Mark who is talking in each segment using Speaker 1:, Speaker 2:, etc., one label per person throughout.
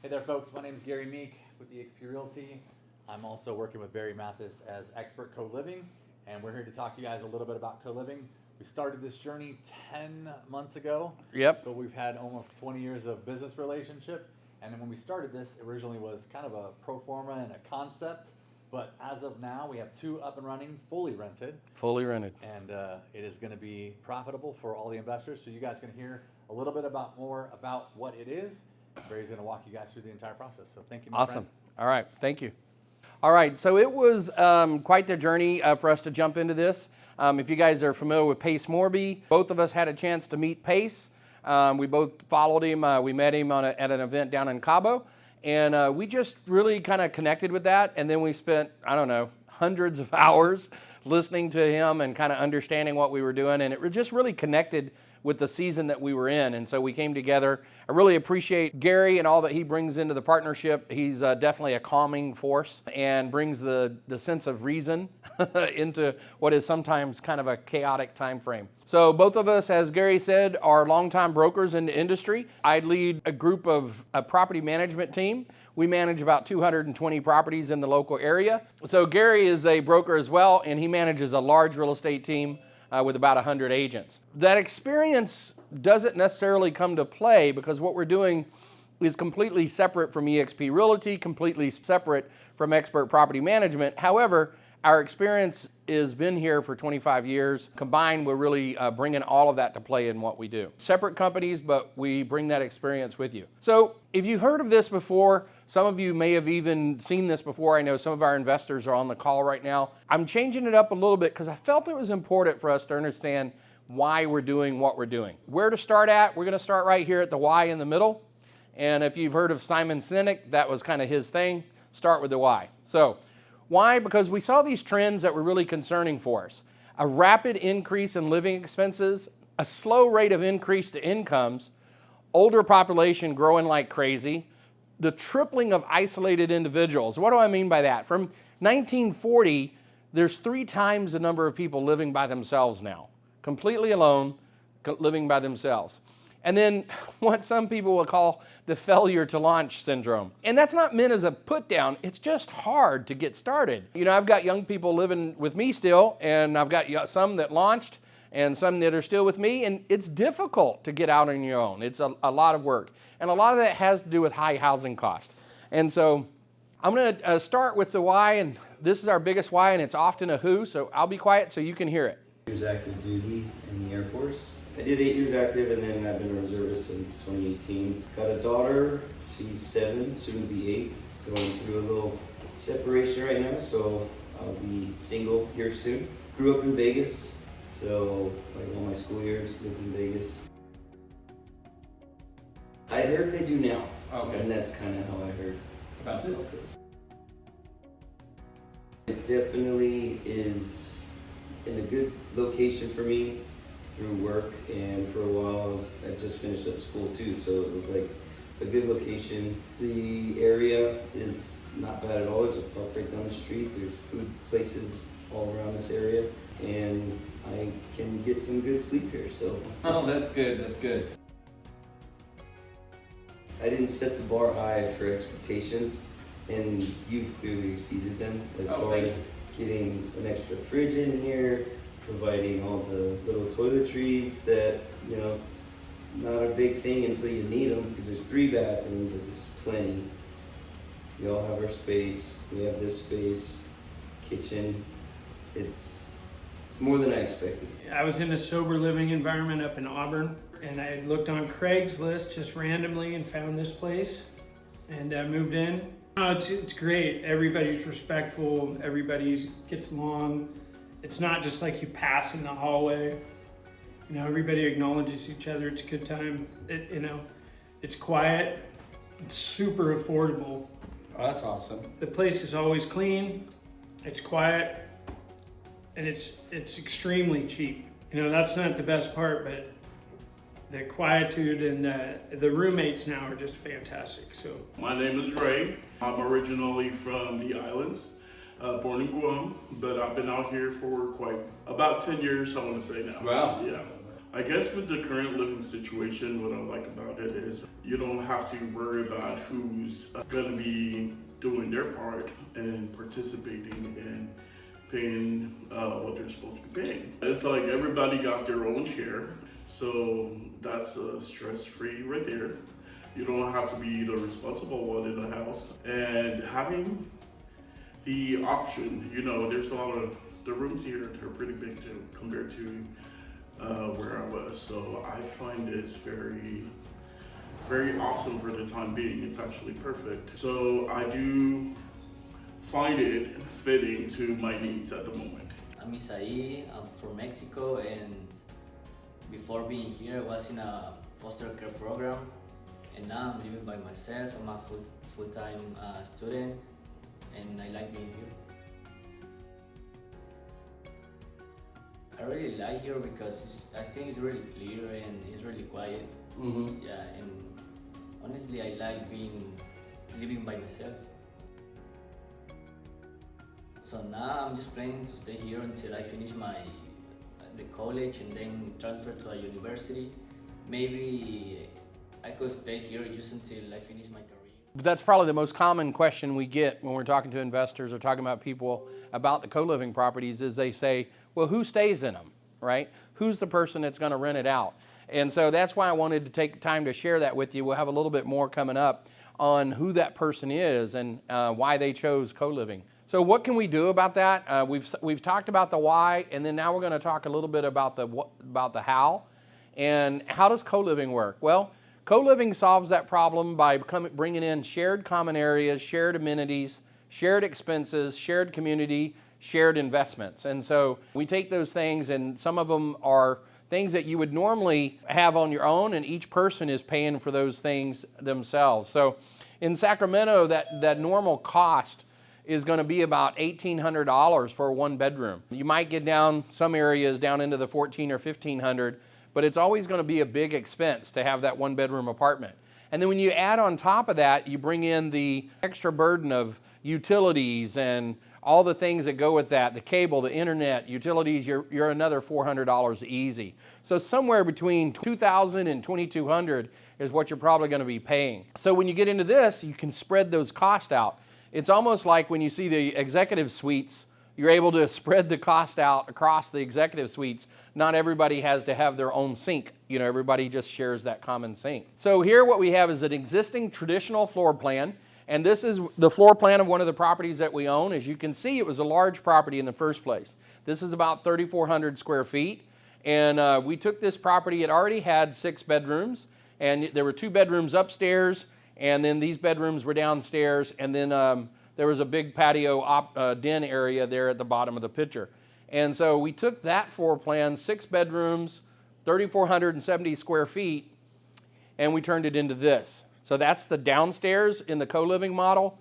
Speaker 1: Hey there folks, my name is Gary Meek with eXp Realty. I'm also working with Barry Mathis as Expert Co-Living, and we're here to talk to you guys a little bit about co-living. We started this journey 10 months ago, but we've had almost 20 years of business relationship. And when we started this, it originally was kind of a pro forma and a concept, but as of now, we have 2 up and running, fully rented. And it is gonna be profitable for all the investors. So you guys can hear a little bit more about what it is. Barry's going to walk you guys through the entire process. So thank you, my friend.
Speaker 2: Awesome. All right. Thank you. All right. So it was quite the journey for us to jump into this. If you guys are familiar with Pace Morby, both of us had a chance to meet Pace. We both followed him. We met him at an event down in Cabo. And we just really kind of connected with that. And then we spent, I don't know, hundreds of hours listening to him and kind of understanding what we were doing. And it just really connected with the season that we were in. And so we came together. I really appreciate Gary and all that he brings into the partnership. He's definitely a calming force and brings the sense of reason into what is sometimes kind of a chaotic time frame. So both of us, as Gary said, are longtime brokers in the industry. I lead a group of a property management team. We manage about 220 properties in the local area. So Gary is a broker as well, and he manages a large real estate team with about 100 agents. That experience doesn't necessarily come to play because what we're doing is completely separate from eXp Realty, completely separate from Expert Property Management. However, our experience has been here for 25 years. Combined, we're really bringing all of that to play in what we do. Separate companies, but we bring that experience with you. So if you've heard of this before, some of you may have even seen this before. I know some of our investors are on the call right now. I'm changing it up a little bit because I felt it was important for us to understand why we're doing what we're doing. Where to start at? We're going to start right here at the why in the middle. And if you've heard of Simon Sinek, that was kind of his thing. Start with the why. So why? Because we saw these trends that were really concerning for us. A rapid increase in living expenses, a slow rate of increase to incomes, older population growing like crazy, the tripling of isolated individuals. What do I mean by that? From 1940, there's 3 times the number of people living by themselves now, completely alone, living by themselves. And then what some people will call the failure to launch syndrome. And that's not meant as a put down, it's just hard to get started. You know, I've got young people living with me still, and I've got some that launched and some that are still with me, and it's difficult to get out on your own. It's a lot of work. And a lot of that has to do with high housing cost. And so I'm gonna start with the why, and this is our biggest why, and it's often a who, so I'll be quiet so you can hear it.
Speaker 3: Years active duty in the Air Force. I did 8 years active, and then I've been a reservist since 2018. Got a daughter, she's 7, soon to be 8. Going through a little separation right now, so I'll be single here soon. Grew up in Vegas, so like all my school years lived in Vegas. I heard they do now, and that's kind of how I heard
Speaker 2: about this.
Speaker 3: It definitely is in a good location for me through work, and for a while I just finished up school too, so it was like a good location. The area is not bad at all. There's a park right down the street. There's food places all around this area, and I can get some good sleep here. So
Speaker 2: that's good. That's good.
Speaker 3: I didn't set the bar high for expectations, and you've clearly exceeded them as far as getting an extra fridge in here, providing all the little toiletries that, you know, not a big thing until you need them, because there's 3 bathrooms and there's plenty. We all have our space. We have this space, kitchen. It's more than I expected.
Speaker 4: I was in a sober living environment up in Auburn, and I looked on Craigslist just randomly and found this place, and moved in. It's great. Everybody's respectful. Everybody gets along. It's not just like you pass in the hallway. You know, everybody acknowledges each other. It's a good time. It's quiet. It's super affordable.
Speaker 2: Oh, that's awesome.
Speaker 4: The place is always clean. It's quiet, and it's extremely cheap. You know, that's not the best part, but the quietude and the roommates now are just fantastic. So
Speaker 5: my name is Ray. I'm originally from the islands, born in Guam, but I've been out here for about 10 years, I want to say now.
Speaker 2: Wow.
Speaker 5: Yeah. I guess with the current living situation, what I like about it is you don't have to worry about who's going to be doing their part and participating and paying what they're supposed to be paying. It's like everybody got their own share, so that's stress-free right there. You don't have to be the responsible one in the house. And having the option, you know, there's a lot of, the rooms here are pretty big too, compared to where I was. So I find this very, very awesome for the time being. It's actually perfect. So I do find it fitting to my needs at the moment.
Speaker 6: I'm Isai, I'm from Mexico, and before being here I was in a foster care program, and now I'm living by myself. I'm a full-time student, and I like being here. I really like here because I think it's really clear and it's really quiet.
Speaker 2: Mm-hmm.
Speaker 6: Yeah, and honestly I like living by myself. So now I'm just planning to stay here until I finish the college and then transfer to a university. Maybe I could stay here just until I finish my career.
Speaker 2: But that's probably the most common question we get when we're talking to investors or talking about people about the co-living properties is they say, well, who stays in them, right? Who's the person that's going to rent it out? And so that's why I wanted to take time to share that with you. We'll have a little bit more coming up on who that person is and why they chose co-living. So what can we do about that? We've talked about the why, and then now we're going to talk a little bit about the how. And how does co-living work? Well, co-living solves that problem by bringing in shared common areas, shared amenities, shared expenses, shared community, shared investments. And so we take those things, and some of them are things that you would normally have on your own, and each person is paying for those things themselves. So in Sacramento, that normal cost is going to be about $1,800 for a one bedroom. You might get down some areas down into the $1,400 or $1,500, but it's always going to be a big expense to have that one bedroom apartment. And then when you add on top of that, you bring in the extra burden of utilities and all the things that go with that, the cable, the internet, utilities, you're another $400 easy. So somewhere between $2,000 and $2,200 is what you're probably going to be paying. So when you get into this, you can spread those costs out. It's almost like when you see the executive suites, you're able to spread the cost out across the executive suites. Not everybody has to have their own sink. You know, everybody just shares that common sink. So here what we have is an existing traditional floor plan, and this is the floor plan of one of the properties that we own. As you can see, it was a large property in the first place. This is about 3,400 square feet, and we took this property. It already had 6 bedrooms, and there were 2 bedrooms upstairs, and then these bedrooms were downstairs, and then there was a big patio den area there at the bottom of the picture. And so we took that floor plan, 6 bedrooms, 3,470 square feet, and we turned it into this. So that's the downstairs in the co-living model.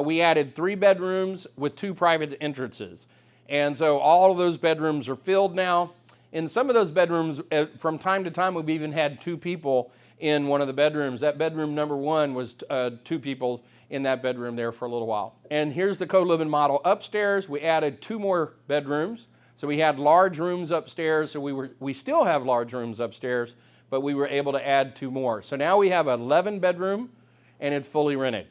Speaker 2: We added 3 bedrooms with 2 private entrances. And so all of those bedrooms are filled now. In some of those bedrooms, from time to time, we've even had 2 people in one of the bedrooms. That bedroom number 1 was 2 people in that bedroom there for a little while. And here's the co-living model upstairs. We added 2 more bedrooms. So we had large rooms upstairs. So we still have large rooms upstairs, but we were able to add 2 more. So now we have 11 bedroom, and it's fully rented.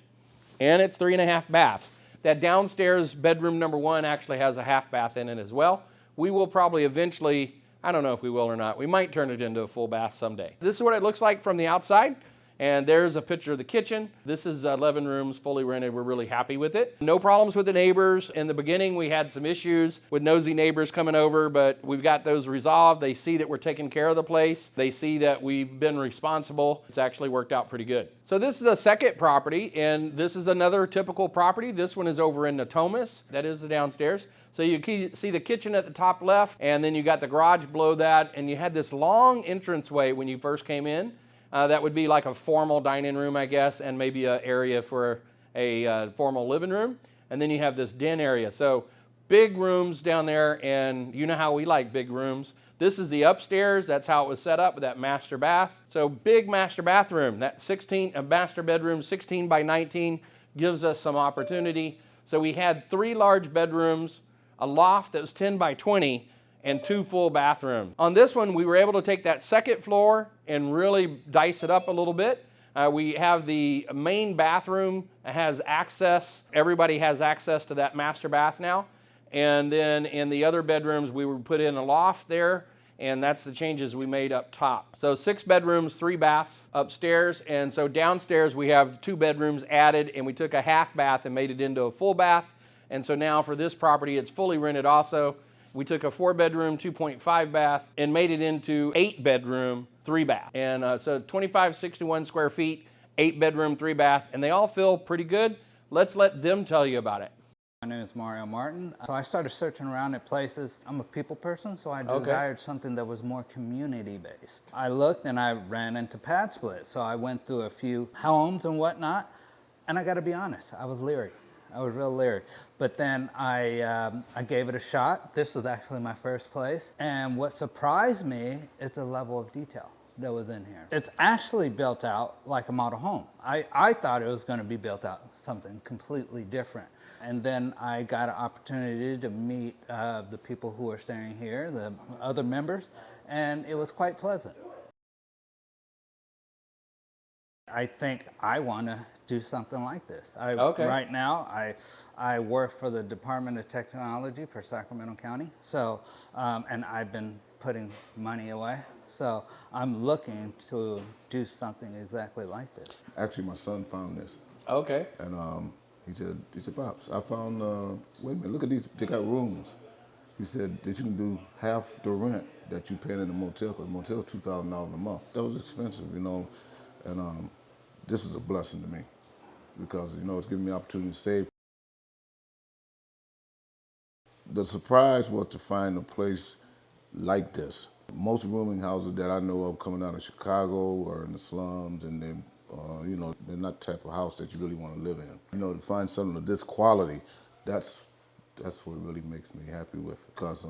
Speaker 2: And it's 3.5 baths. That downstairs bedroom number 1 actually has a half bath in it as well. We will probably eventually, I don't know if we will or not, we might turn it into a full bath someday. This is what it looks like from the outside. And there's a picture of the kitchen. This is 11 rooms, fully rented. We're really happy with it. No problems with the neighbors. In the beginning, we had some issues with nosy neighbors coming over, but we've got those resolved. They see that we're taking care of the place. They see that we've been responsible. It's actually worked out pretty good. So this is a second property, and this is another typical property. This one is over in Natomas. That is the downstairs. So you see the kitchen at the top left, and then you got the garage below that, and you had this long entranceway when you first came in. That would be like a formal dining room, I guess, and maybe an area for a formal living room. And then you have this den area. So big rooms down there, and you know how we like big rooms. This is the upstairs. That's how it was set up with that master bath. So big master bathroom. That master bedroom, 16 by 19, gives us some opportunity. So we had 3 large bedrooms, a loft that was 10 by 20, and 2 full bathrooms. On this one, we were able to take that second floor and really dice it up a little bit. We have the main bathroom has access. Everybody has access to that master bath now. And then in the other bedrooms, we would put in a loft there, and that's the changes we made up top. So 6 bedrooms, 3 baths upstairs, and so downstairs we have 2 bedrooms added, and we took a half bath and made it into a full bath. And so now for this property, it's fully rented also. We took a 4-bedroom, 2.5 bath and made it into 8-bedroom, 3 bath. And so 2561 square feet, 8-bedroom, 3 bath, and they all feel pretty good. Let's let them tell you about it.
Speaker 7: My name is Mario Martin. So I started searching around at places. I'm a people person, so I
Speaker 2: Okay.
Speaker 7: desired something that was more community-based. I looked and I ran into pad split. So I went through a few homes and whatnot, and I gotta be honest, I was leery. I was real leery. But then I gave it a shot. This was actually my first place. And what surprised me is the level of detail that was in here. It's actually built out like a model home. I thought it was gonna be built out something completely different. And then I got an opportunity to meet the people who are staying here, the other members, and it was quite pleasant. I think I want to do something like this.
Speaker 2: Okay.
Speaker 7: Right now, I work for the Department of Technology for Sacramento County, so, and I've been putting money away. So I'm looking to do something exactly like this.
Speaker 8: Actually, my son found this,
Speaker 2: Okay.
Speaker 8: and he said, Pops, I found, wait a minute, look at these, they got rooms. He said that you can do half the rent that you pay in the motel, because the motel is $2,000 a month. That was expensive, you know, and this is a blessing to me, because, you know, it's giving me opportunity to save. The surprise was to find a place like this. Most rooming houses that I know of coming out of Chicago or in the slums, and then you know, they're not the type of house that you really want to live in. You know, to find something of this quality, that's what really makes me happy with, because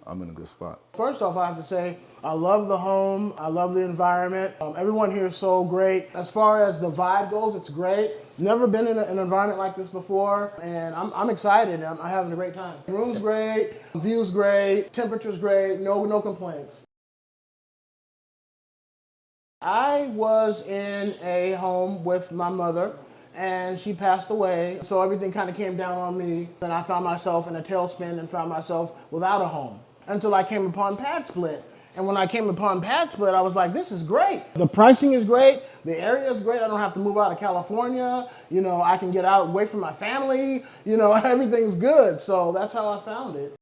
Speaker 8: I'm in a good spot.
Speaker 9: First off, I have to say, I love the home, I love the environment. Everyone here is so great. As far as the vibe goes, it's great. Never been in an environment like this before, and I'm excited. I'm having a great time. Room's great, view's great, temperature's great, no complaints. I was in a home with my mother, and she passed away, so everything kind of came down on me. Then I found myself in a tailspin and found myself without a home until I came upon Pad Split. And when I came upon Pad Split, I was like, this is great. The pricing is great, the area is great. I don't have to move out of California. You know, I can get out away from my family. You know, everything's good. So that's how I found it.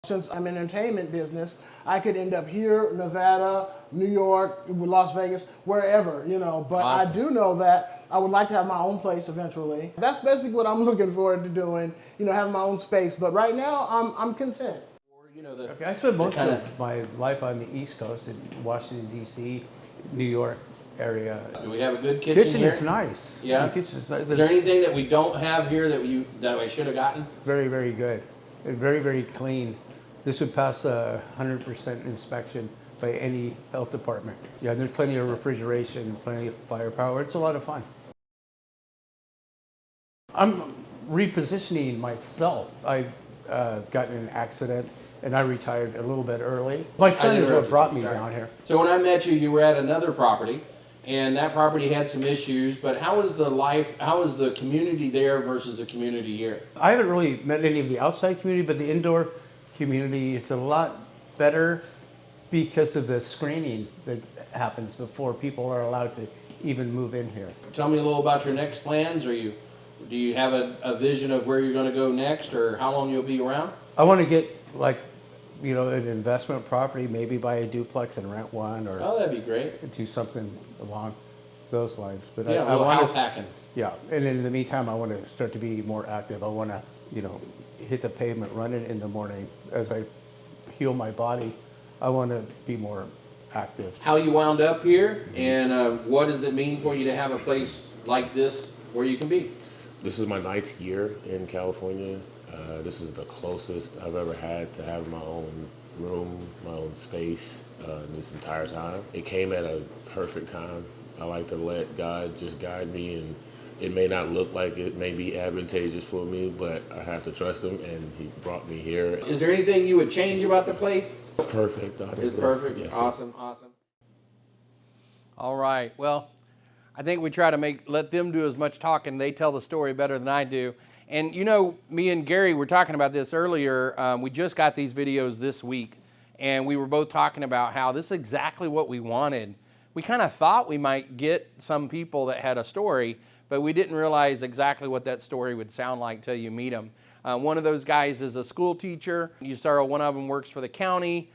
Speaker 9: Since I'm in entertainment business, I could end up here, Nevada, New York, Las Vegas, wherever, you know. But
Speaker 2: Awesome.
Speaker 9: I do know that I would like to have my own place eventually. That's basically what I'm looking forward to doing, you know, having my own space. But right now, I'm content.
Speaker 2: You know,
Speaker 10: Okay, I spent most
Speaker 2: kinda-
Speaker 10: of my life on the East Coast in Washington, D.C., New York area.
Speaker 2: do we have a good kitchen
Speaker 10: Kitchen
Speaker 2: here?
Speaker 10: is nice.
Speaker 2: Yeah?
Speaker 10: The kitchen is nice.
Speaker 2: Is there anything that we don't have here that I should have gotten?
Speaker 10: Very, very good. And very, very clean. This would pass a 100% inspection by any health department. Yeah, there's plenty of refrigeration, plenty of firepower. It's a lot of fun. I'm repositioning myself. I got in an accident and I retired a little bit early. My son is what brought me down here.
Speaker 2: So when I met you, you were at another property, and that property had some issues, but how is the community there versus the community here?
Speaker 10: I haven't really met any of the outside community, but the indoor community is a lot better because of the screening that happens before people are allowed to even move in here.
Speaker 2: Tell me a little about your next plans. Do you have a vision of where you're going to go next, or how long you'll be around?
Speaker 10: I want to get like, you know, an investment property, maybe buy a duplex and rent one, or
Speaker 2: Oh, that'd be great.
Speaker 10: do something along those lines. But
Speaker 2: Yeah, a
Speaker 10: I
Speaker 2: little
Speaker 10: want
Speaker 2: house
Speaker 10: to,
Speaker 2: hacking.
Speaker 10: yeah. And in the meantime, I want to start to be more active. I want to, you know, hit the pavement running in the morning as I heal my body. I want to be more active.
Speaker 2: How you wound up here, and what does it mean for you to have a place like this where you can be?
Speaker 11: This is my 9th year in California. This is the closest I've ever had to have my own room, my own space this entire time. It came at a perfect time. I like to let God just guide me and It may not look like it may be advantageous for me, but I have to trust him, and he brought me here.
Speaker 2: Is there anything you would change about the place?
Speaker 11: It's perfect, honestly.
Speaker 2: It's perfect?
Speaker 11: Yes, sir.
Speaker 2: Awesome, awesome. All right, well, I think we try to let them do as much talking. They tell the story better than I do. And you know, me and Gary were talking about this earlier. We just got these videos this week, and we were both talking about how this is exactly what we wanted. We kind of thought we might get some people that had a story, but we didn't realize exactly what that story would sound like till you meet them. One of those guys is a school teacher. You saw one of them works for the county.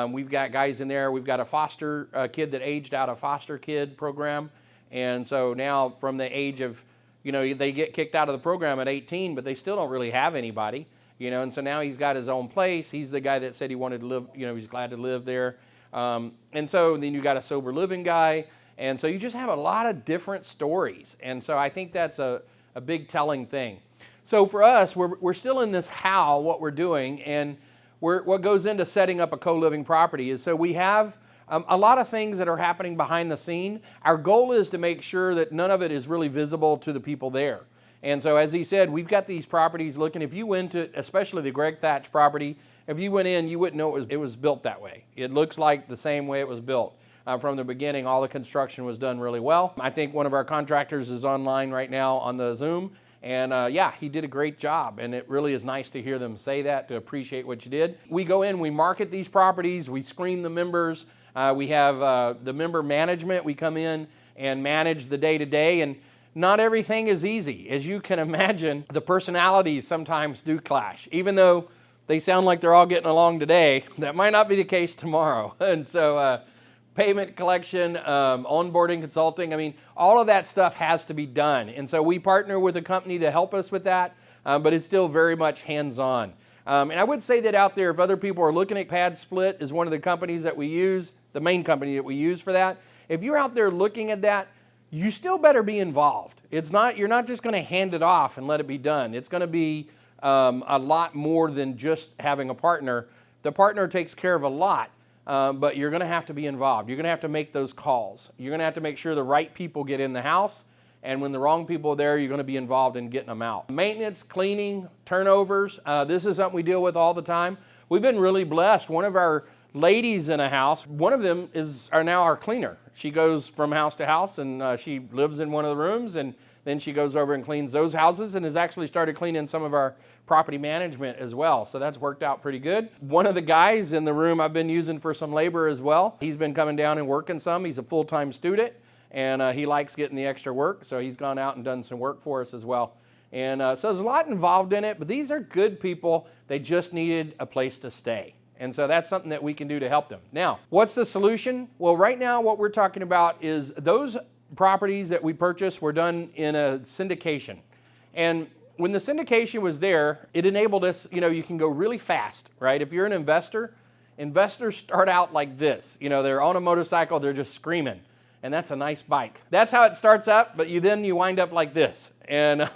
Speaker 2: We've got guys in there. We've got a foster kid that aged out of foster kid program. And so now from the age of, you know, they get kicked out of the program at 18, but they still don't really have anybody, you know, and so now he's got his own place. He's the guy that said he wanted to live, you know, he's glad to live there. And so then you got a sober living guy. And so you just have a lot of different stories. And so I think that's a big telling thing. So for us, we're still in this how, what we're doing, and what goes into setting up a co-living property is so we have a lot of things that are happening behind the scene. Our goal is to make sure that none of it is really visible to the people there. And so as he said, we've got these properties looking, if you went to, especially the Greg Thatch property, if you went in, you wouldn't know it was built that way. It looks like the same way it was built. From the beginning, all the construction was done really well. I think one of our contractors is online right now on the Zoom. And yeah, he did a great job. And it really is nice to hear them say that, to appreciate what you did. We go in, we market these properties, we screen the members. We have the member management. We come in and manage the day-to-day. And not everything is easy. As you can imagine, the personalities sometimes do clash. Even though they sound like they're all getting along today, that might not be the case tomorrow. And so payment collection, onboarding, consulting, I mean, all of that stuff has to be done. And so we partner with a company to help us with that, but it's still very much hands-on. And I would say that out there, if other people are looking at Pad Split is one of the companies that we use, the main company that we use for that. If you're out there looking at that, you still better be involved. You're not just going to hand it off and let it be done. It's going to be a lot more than just having a partner. The partner takes care of a lot. But you're going to have to be involved. You're going to have to make those calls. You're going to have to make sure the right people get in the house. And when the wrong people are there, you're going to be involved in getting them out. Maintenance, cleaning, turnovers. This is something we deal with all the time. We've been really blessed. One of our ladies in a house, one of them are now our cleaner. She goes from house to house, and she lives in one of the rooms, and then she goes over and cleans those houses, and has actually started cleaning some of our property management as well. So that's worked out pretty good. One of the guys in the room I've been using for some labor as well. He's been coming down and working some. He's a full-time student, and he likes getting the extra work. So he's gone out and done some work for us as well. And so there's a lot involved in it, but these are good people. They just needed a place to stay. And so that's something that we can do to help them. Now, what's the solution? Well, right now what we're talking about is those properties that we purchased were done in a syndication. And when the syndication was there, it enabled us, you know, you can go really fast, right? If you're an investor, investors start out like this. You know, they're on a motorcycle, they're just screaming. And that's a nice bike. That's how it starts up, but then you wind up like this. And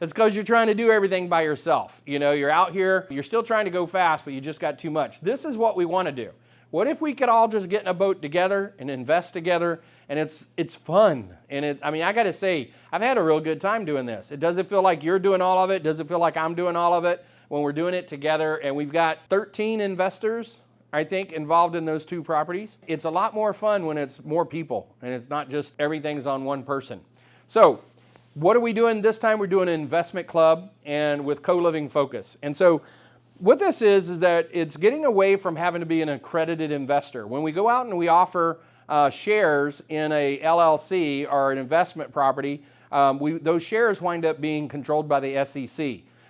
Speaker 2: it's because you're trying to do everything by yourself. You know, you're out here, you're still trying to go fast, but you just got too much. This is what we want to do. What if we could all just get in a boat together and invest together, and it's fun. And I mean, I got to say, I've had a real good time doing this. It doesn't feel like you're doing all of it. It doesn't feel like I'm doing all of it when we're doing it together. And we've got 13 investors, I think, involved in those two properties. It's a lot more fun when it's more people, and it's not just everything's on one person. So what are we doing this time? We're doing an investment club and with co-living focus. And so what this is that it's getting away from having to be an accredited investor. When we go out and we offer shares in a LLC or an investment property, those shares wind up being controlled by the SEC.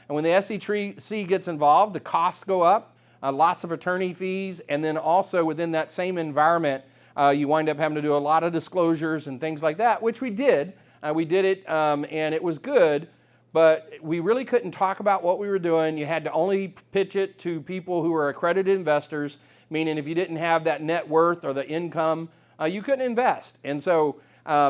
Speaker 2: And when the SEC gets involved, the costs go up, lots of attorney fees, and then also within that same environment, you wind up having to do a lot of disclosures and things like that, which we did. We did it, and it was good. But we really couldn't talk about what we were doing. You had to only pitch it to people who were accredited investors, meaning if you didn't have that net worth or the income, you couldn't invest. And so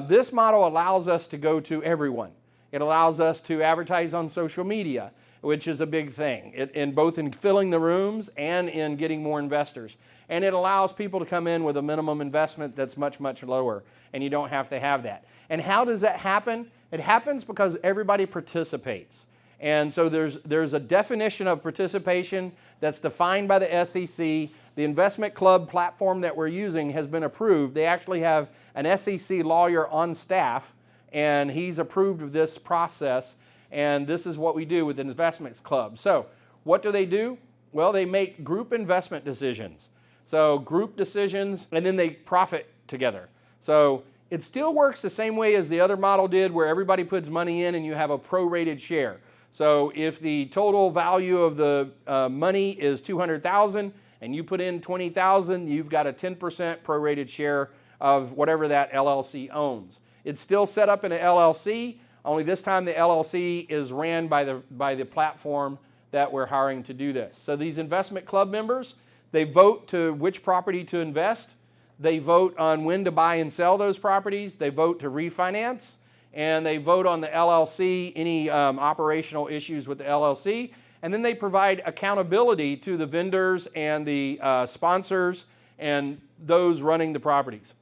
Speaker 2: this model allows us to go to everyone. It allows us to advertise on social media, which is a big thing, both in filling the rooms and in getting more investors. And it allows people to come in with a minimum investment that's much, much lower, and you don't have to have that. And how does that happen? It happens because everybody participates. And so there's a definition of participation that's defined by the SEC. The investment club platform that we're using has been approved. They actually have an SEC lawyer on staff, and he's approved of this process. And this is what we do with the investment club. So what do? Well, they make group investment decisions. So group decisions, and then they profit together. So it still works the same way as the other model did, where everybody puts money in and you have a prorated share. So if the total value of the money is $200,000 and you put in $20,000, you've got a 10% prorated share of whatever that LLC owns. It's still set up in an LLC, only this time the LLC is ran by the platform that we're hiring to do this. So these investment club members, they vote to which property to invest. They vote on when to buy and sell those properties. They vote to refinance. And they vote on the LLC, any operational issues with the LLC. And then they provide accountability to the vendors and the sponsors and those running the properties.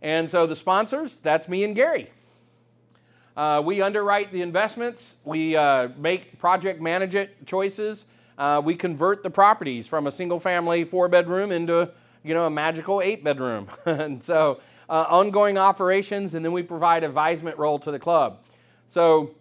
Speaker 2: And so the sponsors, that's me and Gary. We underwrite the investments. We make project management choices. We convert the properties from a single-family 4-bedroom into a magical 8-bedroom. And so ongoing operations, and then we provide advisement role to the club. So,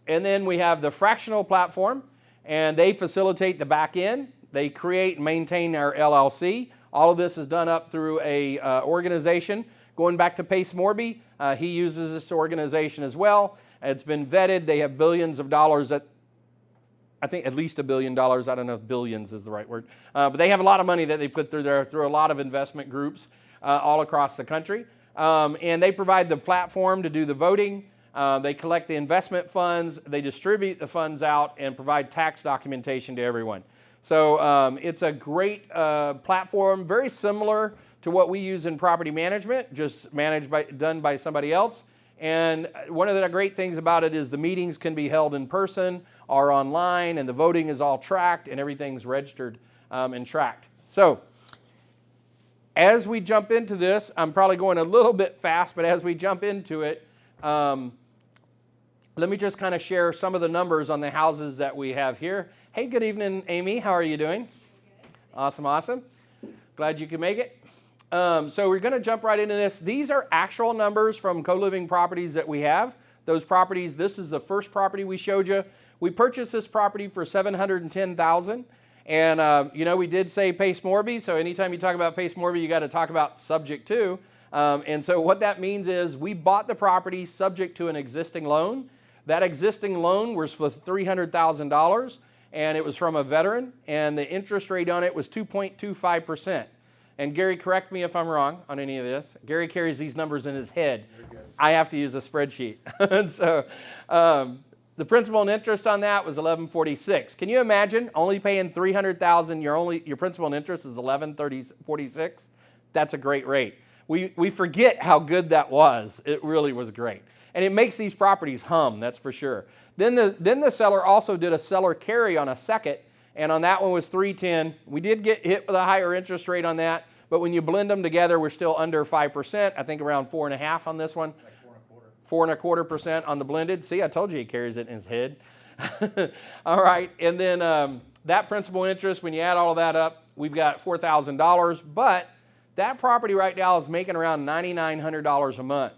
Speaker 2: and then we have the fractional platform, and they facilitate the back end. They create and maintain our LLC. All of this is done up through a organization. Going back to Pace Morby, he uses this organization as well. It's been vetted. They have billions of dollars I think at least $1 billion. I don't know if billions is the right word. But they have a lot of money that they put through there through a lot of investment groups all across the country. And they provide the platform to do the voting. They collect the investment funds. They distribute the funds out and provide tax documentation to everyone. So it's a great platform, very similar to what we use in property management, just done by somebody else. And one of the great things about it is the meetings can be held in person or online, and the voting is all tracked, and everything's registered and tracked. So as we jump into this, I'm probably going a little bit fast, but as we jump into it, let me just kind of share some of the numbers on the houses that we have here. Hey, good evening, Amy. How are you doing? Awesome, awesome. Glad you could make it. So we're going to jump right into this. These are actual numbers from co-living properties that we have. Those properties, this is the first property we showed you. We purchased this property for $710,000. And, we did say Pace Morby. So anytime you talk about Pace Morby, you got to talk about subject to. And so what that means is we bought the property subject to an existing loan. That existing loan was for $300,000, and it was from a veteran, and the interest rate on it was 2.25%. And Gary, correct me if I'm wrong on any of this. Gary carries these numbers in his head. I have to use a spreadsheet. And so the principal and interest on that was $1146. Can you imagine only paying $300,000? Your principal and interest is $1146. That's a great rate. We forget how good that was. It really was great. And it makes these properties hum, that's for sure. Then the seller also did a seller carry on a second, and on that one was $310. We did get hit with a higher interest rate on that, but when you blend them together, we're still under 5%. I think around 4.5% on this one. Like 4.25% on the blended. See, I told you he carries it in his head. All right, and then that principal interest, when you add all of that up, we've got $4,000, but that property right now is making around $9,900 a month.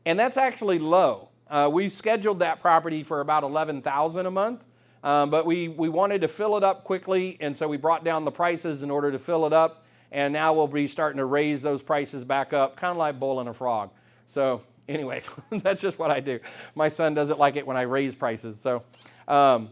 Speaker 2: And that's actually low. We've scheduled that property for about $11,000 a month, but we wanted to fill it up quickly, and so we brought down the prices in order to fill it up, and now we'll be starting to raise those prices back up, kind of like boiling a frog. So anyway, that's just what I do. My son doesn't like it when I raise prices. So, but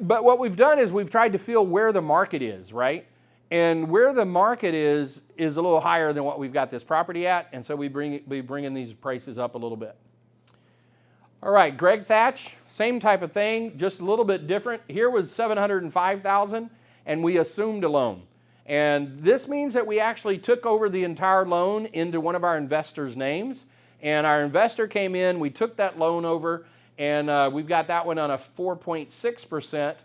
Speaker 2: what we've done is we've tried to feel where the market is, right? And where the market is a little higher than what we've got this property at, and so we bringing these prices up a little bit. All right, Greg Thatch, same type of thing, just a little bit different. Here was $705,000, and we assumed a loan. And this means that we actually took over the entire loan into one of our investors' names, and our investor came in, we took that loan over, and we've got that one on a 4.6%.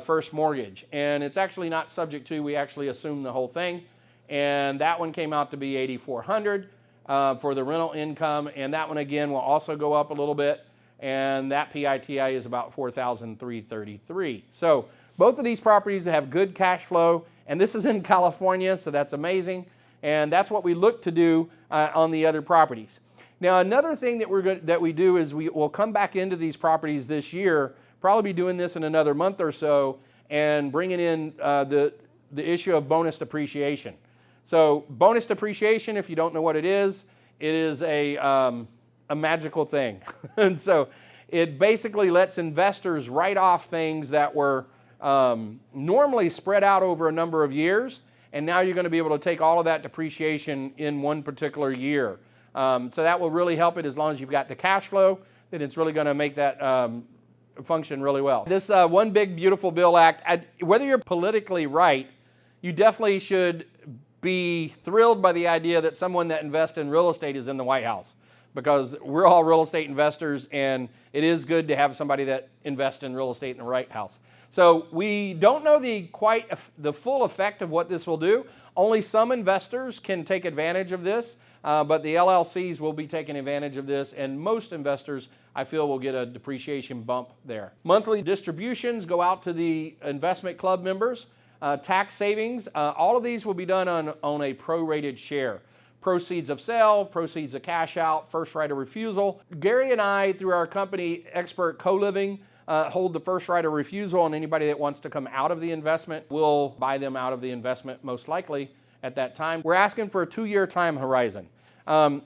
Speaker 2: First mortgage, and it's actually not subject to, we actually assume the whole thing, and that one came out to be $8,400. for the rental income, and that one again will also go up a little bit, and that PITI is about $4,333. So both of these properties have good cash flow, and this is in California, so that's amazing, and that's what we look to do on the other properties. Now, another thing that we do is we will come back into these properties this year, probably be doing this in another month or so, and bringing in the issue of bonus depreciation. So bonus depreciation, if you don't know what it is a magical thing. And so it basically lets investors write off things that were normally spread out over a number of years, and now you're going to be able to take all of that depreciation in one particular year. So that will really help it as long as you've got the cash flow, then it's really going to make that function really well. This One Big Beautiful Bill Act, whether you're politically right, you definitely should be thrilled by the idea that someone that invests in real estate is in the White House, because we're all real estate investors, and it is good to have somebody that invests in real estate in the White House. So we don't know the full effect of what this will do. Only some investors can take advantage of this, but the LLCs will be taking advantage of this, and most investors, I feel, will get a depreciation bump there. Monthly distributions go out to the investment club members. Tax savings, all of these will be done on a prorated share. Proceeds of sale, proceeds of cash out, first right of refusal. Gary and I, through our company, Expert Co-Living, hold the first right of refusal on anybody that wants to come out of the investment. We'll buy them out of the investment most likely at that time. We're asking for a 2-year time horizon.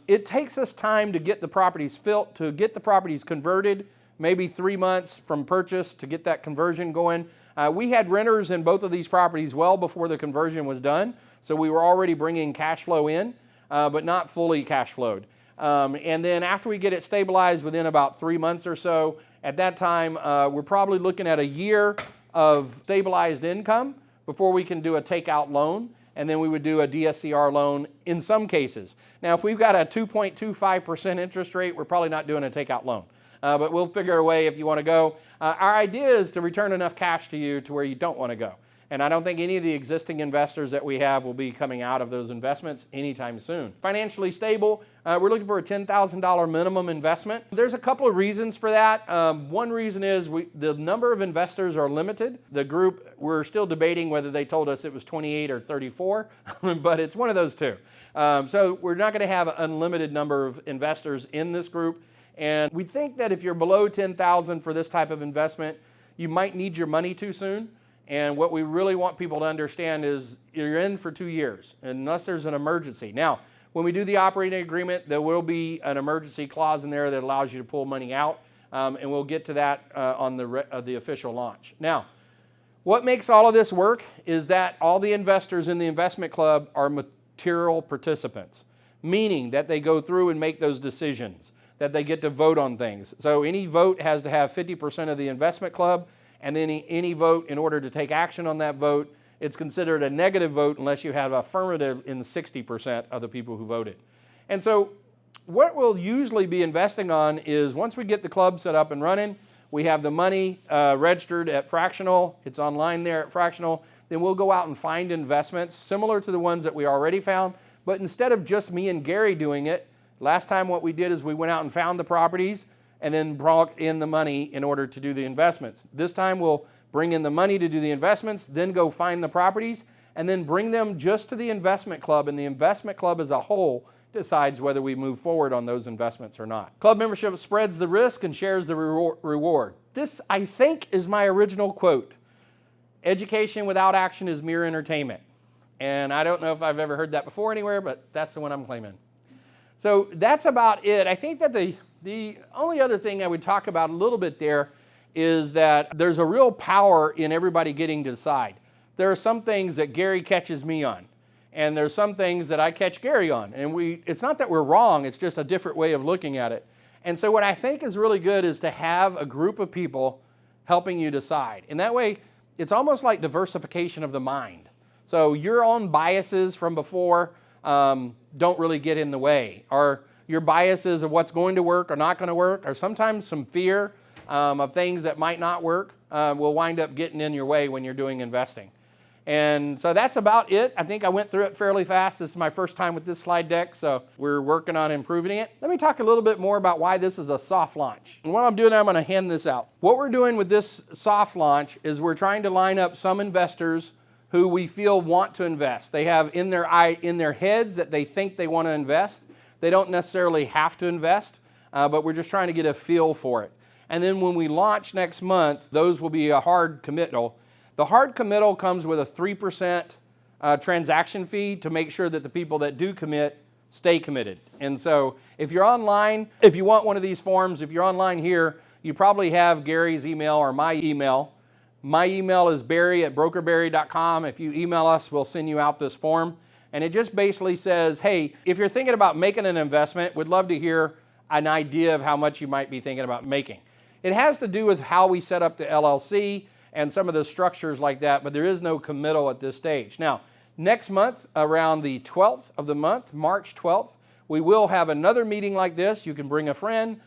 Speaker 2: It takes us time to get the properties built, to get the properties converted, maybe 3 months from purchase to get that conversion going. We had renters in both of these properties well before the conversion was done, so we were already bringing cash flow in, but not fully cash flowed. And then after we get it stabilized within about 3 months or so, at that time, we're probably looking at a year of stabilized income before we can do a takeout loan, and then we would do a DSCR loan in some cases. Now, if we've got a 2.25% interest rate, we're probably not doing a takeout loan. But we'll figure a way if you want to go. Our idea is to return enough cash to you to where you don't want to go. And I don't think any of the existing investors that we have will be coming out of those investments anytime soon. Financially stable, we're looking for a $10,000 minimum investment. There's a couple of reasons for that. One reason is the number of investors are limited. The group, we're still debating whether they told us it was 28 or 34, but it's one of those two. So we're not going to have an unlimited number of investors in this group. And we think that if you're below $10,000 for this type of investment, you might need your money too soon. And what we really want people to understand is you're in for 2 years, unless there's an emergency. Now, when we do the operating agreement, there will be an emergency clause in there that allows you to pull money out, and we'll get to that on the official launch. Now, what makes all of this work is that all the investors in the investment club are material participants, meaning that they go through and make those decisions, that they get to vote on things. So any vote has to have 50% of the investment club, and then any vote, in order to take action on that vote, it's considered a negative vote unless you have affirmative in 60% of the people who voted. And so what we'll usually be investing on is, once we get the club set up and running, we have the money registered at Fractional, it's online there at Fractional, then we'll go out and find investments similar to the ones that we already found, but instead of just me and Gary doing it, last time what we did is we went out and found the properties and then brought in the money in order to do the investments. This time we'll bring in the money to do the investments, then go find the properties, and then bring them just to the investment club, and the investment club as a whole decides whether we move forward on those investments or not. Club membership spreads the risk and shares the reward. This, I think, is my original quote. Education without action is mere entertainment. And I don't know if I've ever heard that before anywhere, but that's the one I'm claiming. So that's about it. I think that the only other thing I would talk about a little bit there is that there's a real power in everybody getting to decide. There are some things that Gary catches me on, and there's some things that I catch Gary on. And it's not that we're wrong, it's just a different way of looking at it. And so what I think is really good is to have a group of people helping you decide. And that way, it's almost like diversification of the mind. So your own biases from before don't really get in the way, or your biases of what's going to work or not going to work, or sometimes some fear of things that might not work will wind up getting in your way when you're doing investing. And so that's about it. I think I went through it fairly fast. This is my first time with this slide deck, so we're working on improving it. Let me talk a little bit more about why this is a soft launch. And what I'm doing, I'm going to hand this out. What we're doing with this soft launch is we're trying to line up some investors who we feel want to invest. They have in their heads that they think they want to invest. They don't necessarily have to invest, but we're just trying to get a feel for it. And then when we launch next month, those will be a hard committal. The hard committal comes with a 3% transaction fee to make sure that the people that do commit stay committed. And so if you're online, if you want one of these forms, if you're online here, you probably have Gary's email or my email. My email is barry@brokerberry.com. If you email us, we'll send you out this form. And it just basically says, hey, if you're thinking about making an investment, we'd love to hear an idea of how much you might be thinking about making. It has to do with how we set up the LLC and some of the structures like that, but there is no committal at this stage. Now, next month, around the 12th of the month, March 12th, we will have another meeting like this. You can bring a friend.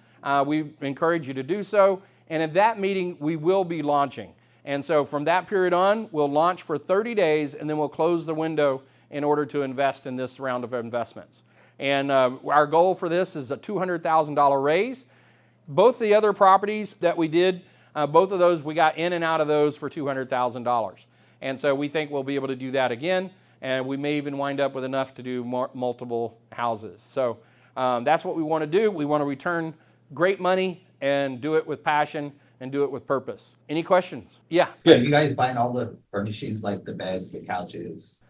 Speaker 2: We encourage you to do so. And at that meeting, we will be launching. And so from that period on, we'll launch for 30 days, and then we'll close the window in order to invest in this round of investments. And our goal for this is a $200,000 raise. Both the other properties that we did, both of those, we got in and out of those for $200,000. And so we think we'll be able to do that again, and we may even wind up with enough to do multiple houses. So that's what we want to do. We want to return great money and do it with passion and do it with purpose. Any questions? Yeah.
Speaker 12: Yeah, you guys buying all the furnishings like the beds, the couches?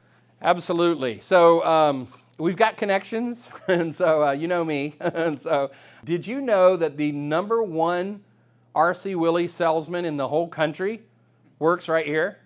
Speaker 2: Absolutely. So we've got connections, and so you know me. And so did you know that the #1 R.C. Willey salesman in the whole country works right here?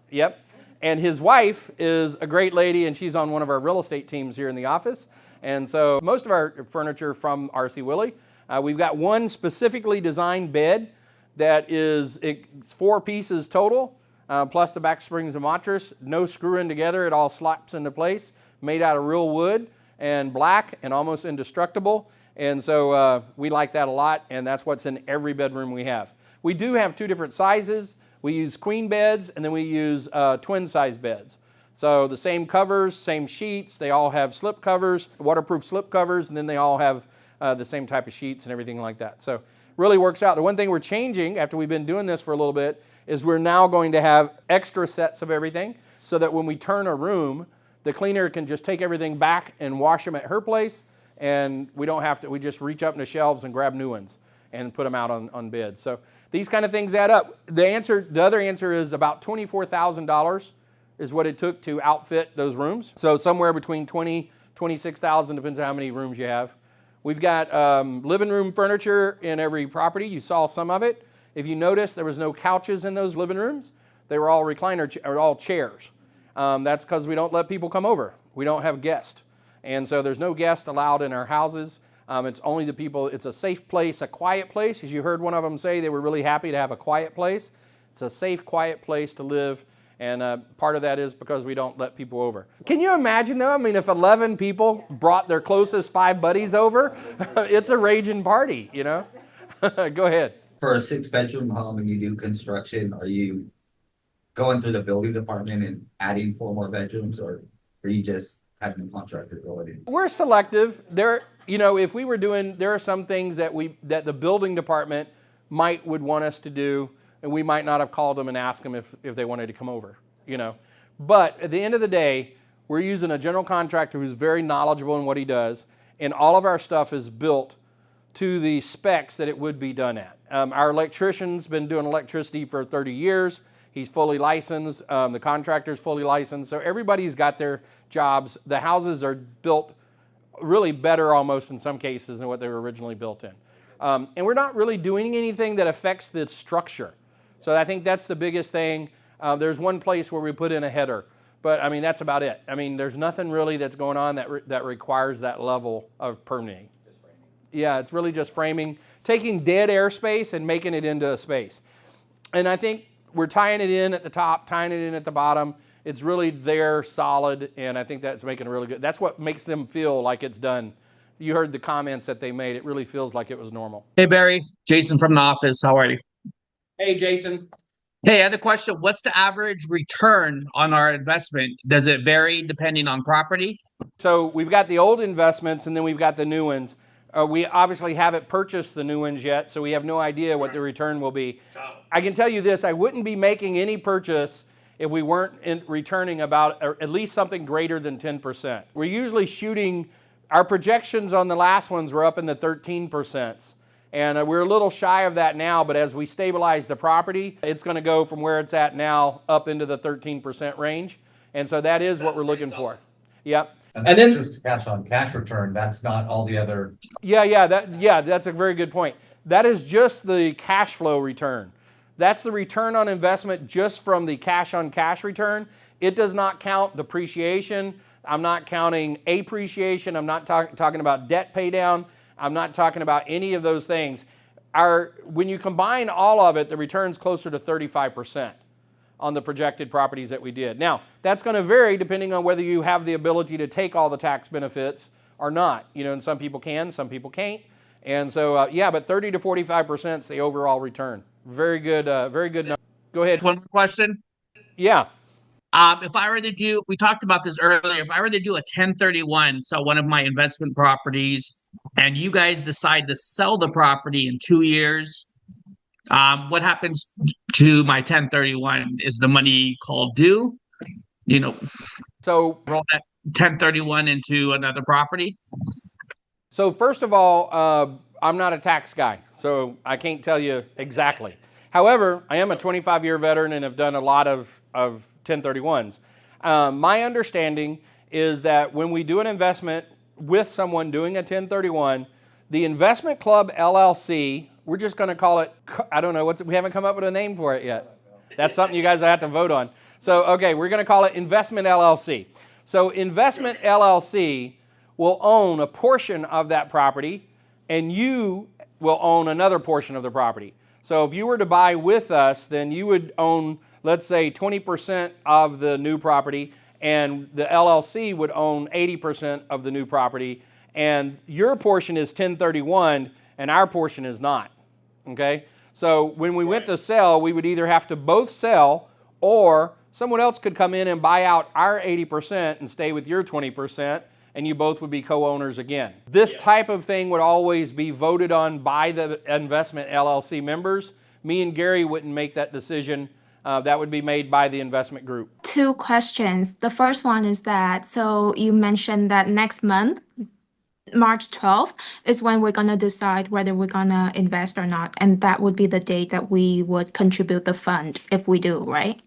Speaker 2: Yep. And his wife is a great lady, and she's on one of our real estate teams here in the office. And so most of our furniture from R.C. Willey. We've got one specifically designed bed that it's 4 pieces total, plus the back springs and mattress. No screwing together. It all slaps into place. Made out of real wood and black and almost indestructible. And so we like that a lot, and that's what's in every bedroom we have. We do have 2 different sizes. We use queen beds, and then we use twin size beds. So the same covers, same sheets. They all have slip covers, waterproof slip covers, and then they all have the same type of sheets and everything like that. So really works out. The one thing we're changing after we've been doing this for a little bit is we're now going to have extra sets of everything so that when we turn a room, the cleaner can just take everything back and wash them at her place, and we don't have to, we just reach up in the shelves and grab new ones and put them out on bids. So these kind of things add up. The other answer is about $24,000 is what it took to outfit those rooms. So somewhere between $20,000, $26,000, depends on how many rooms you have. We've got living room furniture in every property. You saw some of it. If you notice, there was no couches in those living rooms. They were all all chairs. That's because we don't let people come over. We don't have guests. And so there's no guests allowed in our houses. It's only the people. It's a safe place, a quiet place. As you heard one of them say, they were really happy to have a quiet place. It's a safe, quiet place to live. And part of that is because we don't let people over. Can you imagine though? I mean, if 11 people brought their closest 5 buddies over, it's a raging party, you know? Go ahead.
Speaker 12: For a 6-bedroom home and you do construction, are you going through the building department and adding 4 more bedrooms, or are you just having a contractor go in?
Speaker 2: We're selective. If we were doing, there are some things that the building department would want us to do, and we might not have called them and asked them if they wanted to come over, you know. But at the end of the day, we're using a general contractor who's very knowledgeable in what he does, and all of our stuff is built to the specs that it would be done at. Our electrician's been doing electricity for 30 years. He's fully licensed. The contractor's fully licensed. So everybody's got their jobs. The houses are built really better almost in some cases than what they were originally built in. And we're not really doing anything that affects the structure. So I think that's the biggest thing. There's one place where we put in a header, but I mean, that's about it. I mean, there's nothing really that's going on that requires that level of permitting. Yeah, it's really just framing, taking dead airspace and making it into a space. And I think we're tying it in at the top, tying it in at the bottom. It's really there, solid, and I think that's making it really good. That's what makes them feel like it's done. You heard the comments that they made. It really feels like it was normal.
Speaker 13: Hey, Barry. Jason from the office. How are you?
Speaker 2: Hey, Jason.
Speaker 13: Hey, I had a question. What's the average return on our investment? Does it vary depending on property?
Speaker 2: So we've got the old investments and then we've got the new ones. We obviously haven't purchased the new ones yet, so we have no idea what the return will be. I can tell you this, I wouldn't be making any purchase if we weren't returning about or at least something greater than 10%. We're usually shooting, our projections on the last ones were up in the 13%. And we're a little shy of that now, but as we stabilize the property, it's going to go from where it's at now up into the 13% range. And so that is what we're looking for. Yep.
Speaker 12: And then just cash on cash return, that's not all the other.
Speaker 2: Yeah, that's a very good point. That is just the cash flow return. That's the return on investment just from the cash on cash return. It does not count depreciation. I'm not counting appreciation. I'm not talking about debt pay down. I'm not talking about any of those things. When you combine all of it, the return's closer to 35% on the projected properties that we did. Now, that's going to vary depending on whether you have the ability to take all the tax benefits or not. You know, and some people can, some people can't. And so, yeah, but 30 to 45% is the overall return. Very good number. Go ahead.
Speaker 13: One more question.
Speaker 2: Yeah.
Speaker 13: If I were to do, we talked about this earlier, if I were to do a 1031, so one of my investment properties, and you guys decide to sell the property in 2 years, what happens to my 1031? Is the money called due? You know,
Speaker 2: so
Speaker 13: roll that 1031 into another property?
Speaker 2: So first of all, I'm not a tax guy, so I can't tell you exactly. However, I am a 25-year veteran and have done a lot of 1031s. My understanding is that when we do an investment with someone doing a 1031, the investment club LLC, we're just going to call it, I don't know, we haven't come up with a name for it yet. That's something you guys have to vote on. So, okay, we're going to call it investment LLC. So investment LLC will own a portion of that property, and you will own another portion of the property. So if you were to buy with us, then you would own, let's say, 20% of the new property, and the LLC would own 80% of the new property, and your portion is 1031, and our portion is not, okay? So when we went to sell, we would either have to both sell, or someone else could come in and buy out our 80% and stay with your 20%, and you both would be co-owners again. This type of thing would always be voted on by the investment LLC members. Me and Gary wouldn't make that decision. That would be made by the investment group.
Speaker 14: 2 questions. The first one is that, so you mentioned that next month, March 12th, is when we're going to decide whether we're going to invest or not. And that would be the date that we would contribute the fund if we do, right?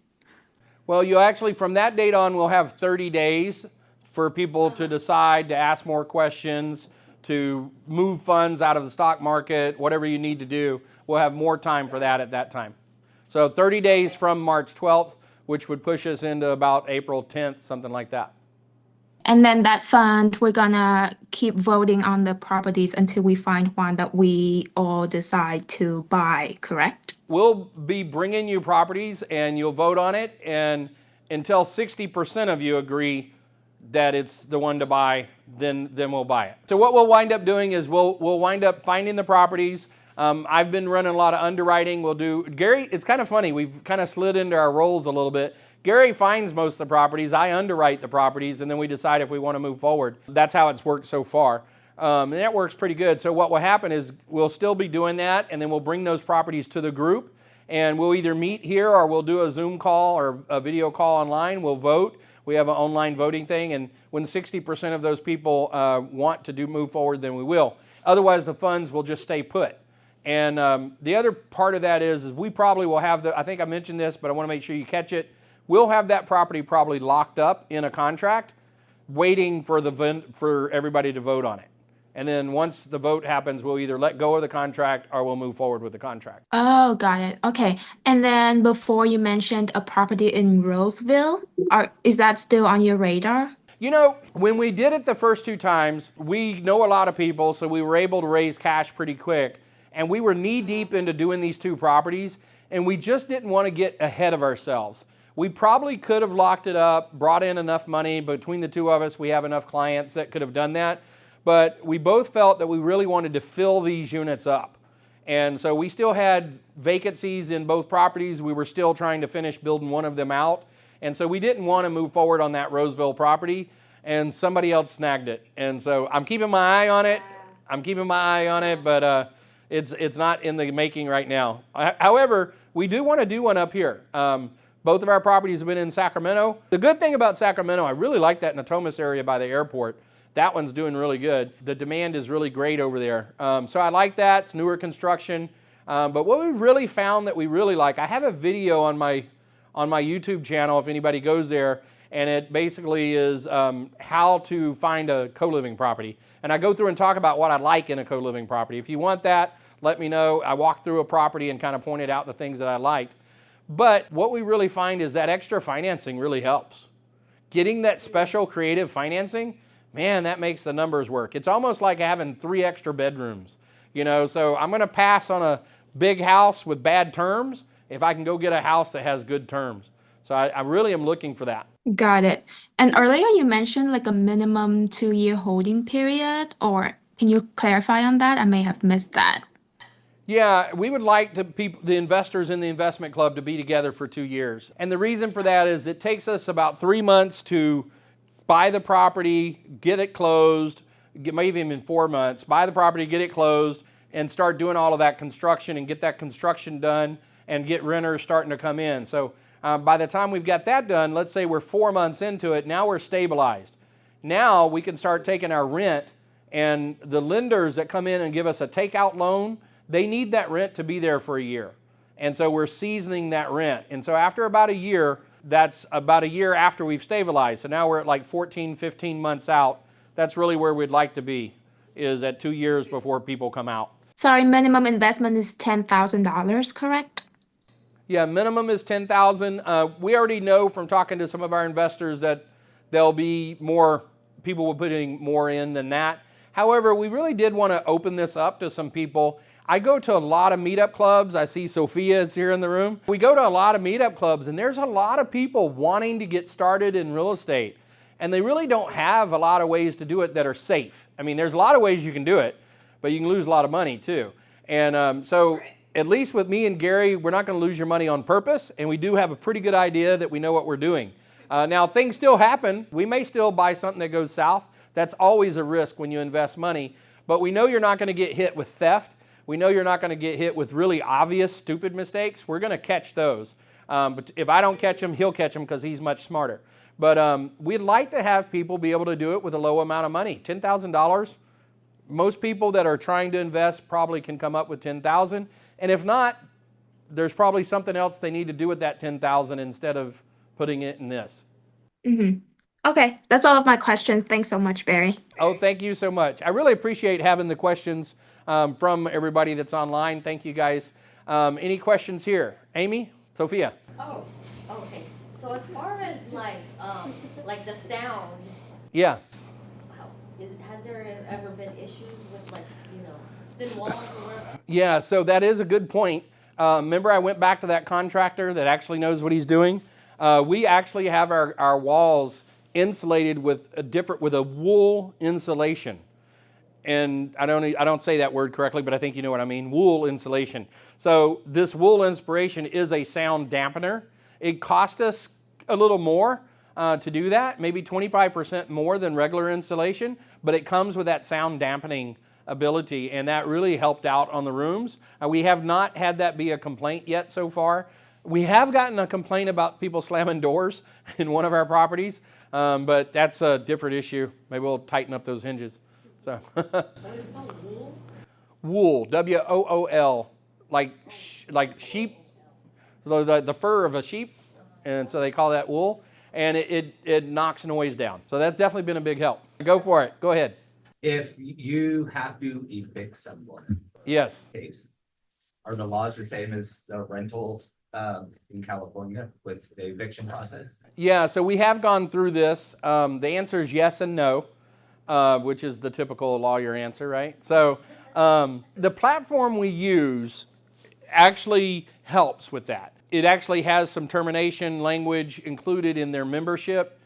Speaker 2: Well, you actually, from that date on, we'll have 30 days for people to decide, to ask more questions, to move funds out of the stock market, whatever you need to do. We'll have more time for that at that time. So 30 days from March 12th, which would push us into about April 10th, something like that.
Speaker 14: And then that fund, we're going to keep voting on the properties until we find one that we all decide to buy, correct?
Speaker 2: We'll be bringing you properties and you'll vote on it, and until 60% of you agree that it's the one to buy, then we'll buy it. So what we'll wind up doing is we'll wind up finding the properties. I've been running a lot of underwriting. Gary, it's kind of funny. We've kind of slid into our roles a little bit. Gary finds most of the properties. I underwrite the properties, and then we decide if we want to move forward. That's how it's worked so far. And that works pretty good. So what will happen is we'll still be doing that, and then we'll bring those properties to the group, and we'll either meet here or we'll do a Zoom call or a video call online. We'll vote. We have an online voting thing, and when 60% of those people want to move forward, then we will. Otherwise, the funds will just stay put. And the other part of that is we probably will have I think I mentioned this, but I want to make sure you catch it. We'll have that property probably locked up in a contract, waiting for everybody to vote on it. And then once the vote happens, we'll either let go of the contract or we'll move forward with the contract.
Speaker 14: Oh, got it. Okay. And then before you mentioned a property in Roseville, is that still on your radar?
Speaker 2: You know, when we did it the first 2 times, we know a lot of people, so we were able to raise cash pretty quick. And we were knee deep into doing these 2 properties, and we just didn't want to get ahead of ourselves. We probably could have locked it up, brought in enough money. Between the 2 of us, we have enough clients that could have done that. But we both felt that we really wanted to fill these units up. And so we still had vacancies in both properties. We were still trying to finish building one of them out. And so we didn't want to move forward on that Roseville property, and somebody else snagged it. And so I'm keeping my eye on it. But it's not in the making right now. However, we do want to do one up here. Both of our properties have been in Sacramento. The good thing about Sacramento, I really like that Natomas area by the airport. That one's doing really good. The demand is really great over there. So I like that. It's newer construction. But what we really found that we really like, I have a video on my YouTube channel if anybody goes there, and it basically is how to find a co-living property. And I go through and talk about what I like in a co-living property. If you want that, let me know. I walk through a property and kind of pointed out the things that I liked. But what we really find is that extra financing really helps. Getting that special creative financing, man, that makes the numbers work. It's almost like having 3 extra bedrooms, you know. So I'm going to pass on a big house with bad terms if I can go get a house that has good terms. So I really am looking for that.
Speaker 14: Got it. And earlier you mentioned like a minimum 2-year holding period, or can you clarify on that? I may have missed that.
Speaker 2: Yeah, we would like the investors in the investment club to be together for 2 years. And the reason for that is it takes us about 3 months to buy the property, get it closed, maybe even 4 months, buy the property, get it closed, and start doing all of that construction and get that construction done and get renters starting to come in. So by the time we've got that done, let's say we're 4 months into it, now we're stabilized. Now we can start taking our rent, and the lenders that come in and give us a takeout loan, they need that rent to be there for a year. And so we're seasoning that rent. And so after about a year, that's about a year after we've stabilized. So now we're at like 14, 15 months out. That's really where we'd like to be, is at 2 years before people come out.
Speaker 14: Sorry, minimum investment is $10,000, correct?
Speaker 2: Yeah, minimum is $10,000. We already know from talking to some of our investors that there'll be more people will be putting more in than that. However, we really did want to open this up to some people. I go to a lot of meetup clubs. I see Sophia is here in the room. We go to a lot of meetup clubs, and there's a lot of people wanting to get started in real estate, and they really don't have a lot of ways to do it that are safe. I mean, there's a lot of ways you can do it, but you can lose a lot of money too. And so at least with me and Gary, we're not going to lose your money on purpose, and we do have a pretty good idea that we know what we're doing. Now, things still happen. We may still buy something that goes south. That's always a risk when you invest money, but we know you're not going to get hit with theft. We know you're not going to get hit with really obvious, stupid mistakes. We're going to catch those. But if I don't catch him, he'll catch him because he's much smarter. But we'd like to have people be able to do it with a low amount of money. $10,000. Most people that are trying to invest probably can come up with $10,000. And if not, there's probably something else they need to do with that $10,000 instead of putting it in this.
Speaker 14: Mm-hmm. Okay, that's all of my questions. Thanks so much, Barry.
Speaker 2: Oh, thank you so much. I really appreciate having the questions from everybody that's online. Thank you, guys. Any questions here? Amy? Sophia?
Speaker 15: Oh, okay. So as far as like the sound,
Speaker 2: Yeah.
Speaker 15: has there ever been issues with thin walls or whatever?
Speaker 2: Yeah, so that is a good point. Remember I went back to that contractor that actually knows what he's doing? We actually have our walls insulated with a wool insulation. And I don't say that word correctly, but I think you know what I mean. Wool insulation. So this wool insulation is a sound dampener. It cost us a little more to do that, maybe 25% more than regular insulation, but it comes with that sound dampening ability, and that really helped out on the rooms. We have not had that be a complaint yet so far. We have gotten a complaint about people slamming doors in one of our properties, but that's a different issue. Maybe we'll tighten up those hinges. So.
Speaker 15: What is it called? Wool?
Speaker 2: Wool, W-O-O-L, like sheep, the fur of a sheep, and so they call that wool, and it knocks noise down. So that's definitely been a big help. Go for it. Go ahead.
Speaker 12: If you have to evict someone,
Speaker 2: Yes.
Speaker 12: case, are the laws the same as the rentals in California with the eviction process?
Speaker 2: Yeah, so we have gone through this. The answer is yes and no, which is the typical lawyer answer, right? So the platform we use actually helps with that. It actually has some termination language included in their membership.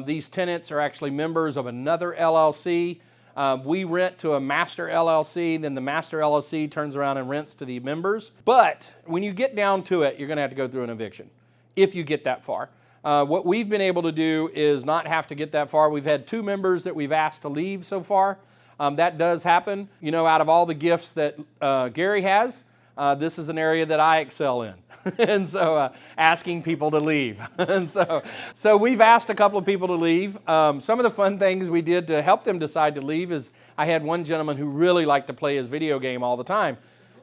Speaker 2: These tenants are actually members of another LLC. We rent to a master LLC, then the master LLC turns around and rents to the members. But when you get down to it, you're going to have to go through an eviction if you get that far. What we've been able to do is not have to get that far. We've had 2 members that we've asked to leave so far. That does happen. You know, out of all the gifts that Gary has, this is an area that I excel in. And so asking people to leave. And so we've asked a couple of people to leave. Some of the fun things we did to help them decide to leave is I had one gentleman who really liked to play his video game all the time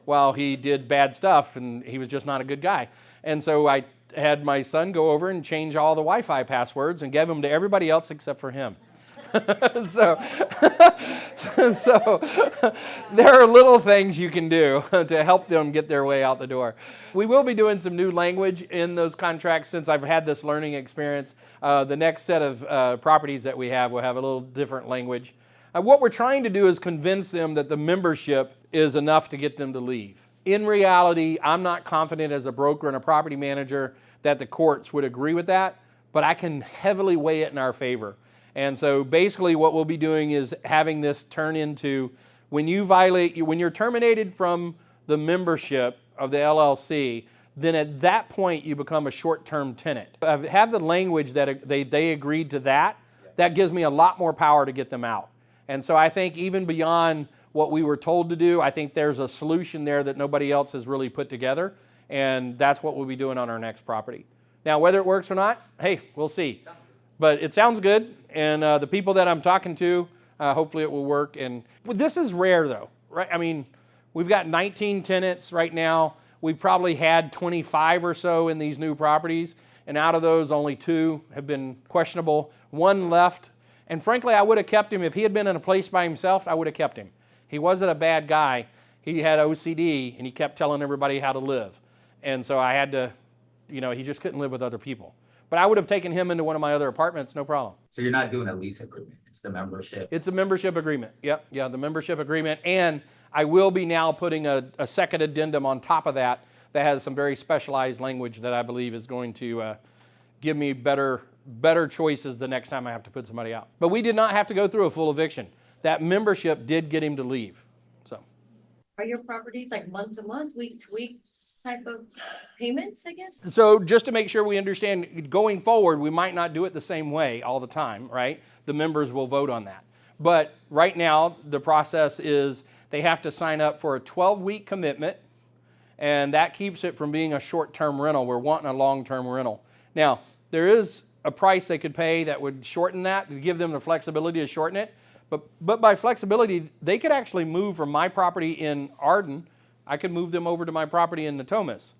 Speaker 2: while he did bad stuff, and he was just not a good guy. And so I had my son go over and change all the Wi-Fi passwords and give them to everybody else except for him. so there are little things you can do to help them get their way out the door. We will be doing some new language in those contracts since I've had this learning experience. The next set of properties that we have will have a little different language. What we're trying to do is convince them that the membership is enough to get them to leave. In reality, I'm not confident as a broker and a property manager that the courts would agree with that, but I can heavily weigh it in our favor. And so basically what we'll be doing is having this turn into when you're terminated from the membership of the LLC, then at that point you become a short-term tenant. Have the language that they agreed to that gives me a lot more power to get them out. And so I think even beyond what we were told to do, I think there's a solution there that nobody else has really put together, and that's what we'll be doing on our next property. Now, whether it works or not, hey, we'll see. But it sounds good, and the people that I'm talking to, hopefully it will work. And this is rare, though, right? I mean, we've got 19 tenants right now. We've probably had 25 or so in these new properties, and out of those, only 2 have been questionable. 1 left, and frankly, I would have kept him. If he had been in a place by himself, I would have kept him. He wasn't a bad guy. He had OCD, and he kept telling everybody how to live. And so I had to, he just couldn't live with other people. But I would have taken him into one of my other apartments, no problem.
Speaker 12: So you're not doing a lease agreement, it's the membership?
Speaker 2: It's a membership agreement, yep. Yeah, the membership agreement. And I will be now putting a second addendum on top of that has some very specialized language that I believe is going to give me better choices the next time I have to put somebody out. But we did not have to go through a full eviction. That membership did get him to leave, so.
Speaker 15: Are your properties like month to month, week to week type of payments, I guess?
Speaker 2: So just to make sure we understand, going forward, we might not do it the same way all the time, right? The members will vote on that. But right now, the process is they have to sign up for a 12-week commitment, and that keeps it from being a short-term rental. We're wanting a long-term rental. Now, there is a price they could pay that would shorten that, to give them the flexibility to shorten it. But by flexibility, they could actually move from my property in Arden. I could move them over to my property in Natomas,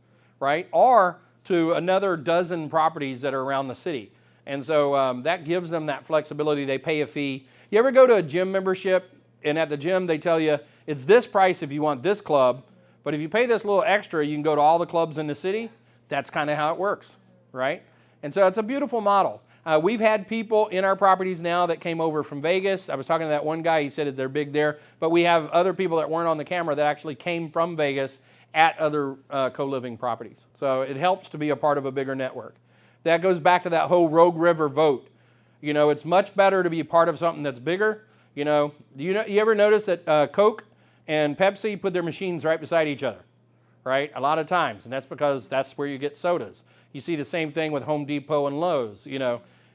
Speaker 2: right? Or to another dozen properties that are around the city. And so that gives them that flexibility. They pay a fee. You ever go to a gym membership, and at the gym they tell you, it's this price if you want this club, but if you pay this little extra, you can go to all the clubs in the city? That's kind of how it works, right? And so it's a beautiful model. We've had people in our properties now that came over from Vegas. I was talking to that one guy, he said that they're big there, but we have other people that weren't on the camera that actually came from Vegas at other co-living properties. So it helps to be a part of a bigger network. That goes back to that whole Rogue River vote. It's much better to be a part of something that's bigger. You ever notice that Coke and Pepsi put their machines right beside each other, right? A lot of times, and that's because that's where you get sodas. You see the same thing with Home Depot and Lowe's.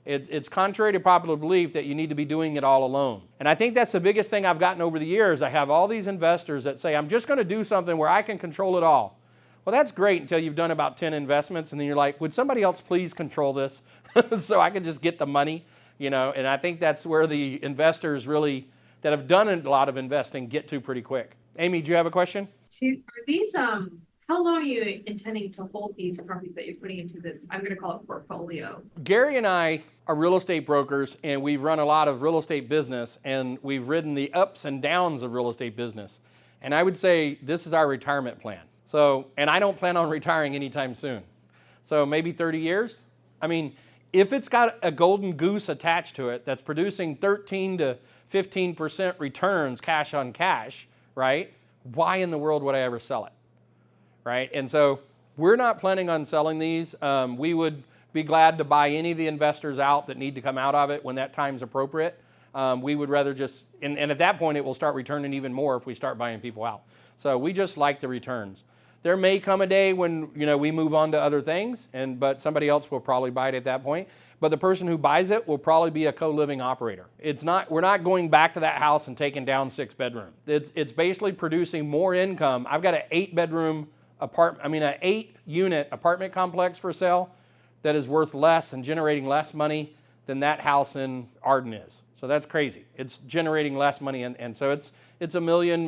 Speaker 2: It's contrary to popular belief that you need to be doing it all alone. And I think that's the biggest thing I've gotten over the years. I have all these investors that say, I'm just going to do something where I can control it all. Well, that's great until you've done about 10 investments, and then you're like, would somebody else please control this so I can just get the money? And I think that's where the investors really that have done a lot of investing get to pretty quick. Amy, do you have a question?
Speaker 16: Are these how long are you intending to hold these properties that you're putting into this, I'm going to call it portfolio?
Speaker 2: Gary and I are real estate brokers, and we've run a lot of real estate business, and we've ridden the ups and downs of real estate business. And I would say this is our retirement plan. So, and I don't plan on retiring anytime soon. So maybe 30 years. I mean, if it's got a golden goose attached to it that's producing 13 to 15% returns cash on cash, right? Why in the world would I ever sell it? Right? And so we're not planning on selling these. We would be glad to buy any of the investors out that need to come out of it when that time's appropriate. We would rather just, and at that point it will start returning even more if we start buying people out. So we just like the returns. There may come a day when we move on to other things, but somebody else will probably buy it at that point. But the person who buys it will probably be a co-living operator. We're not going back to that house and taking down 6 bedroom. It's basically producing more income. I've got an 8-bedroom an 8-unit apartment complex for sale that is worth less and generating less money than that house in Arden is. So that's crazy. It's generating less money, and so it's $1 million, $1.05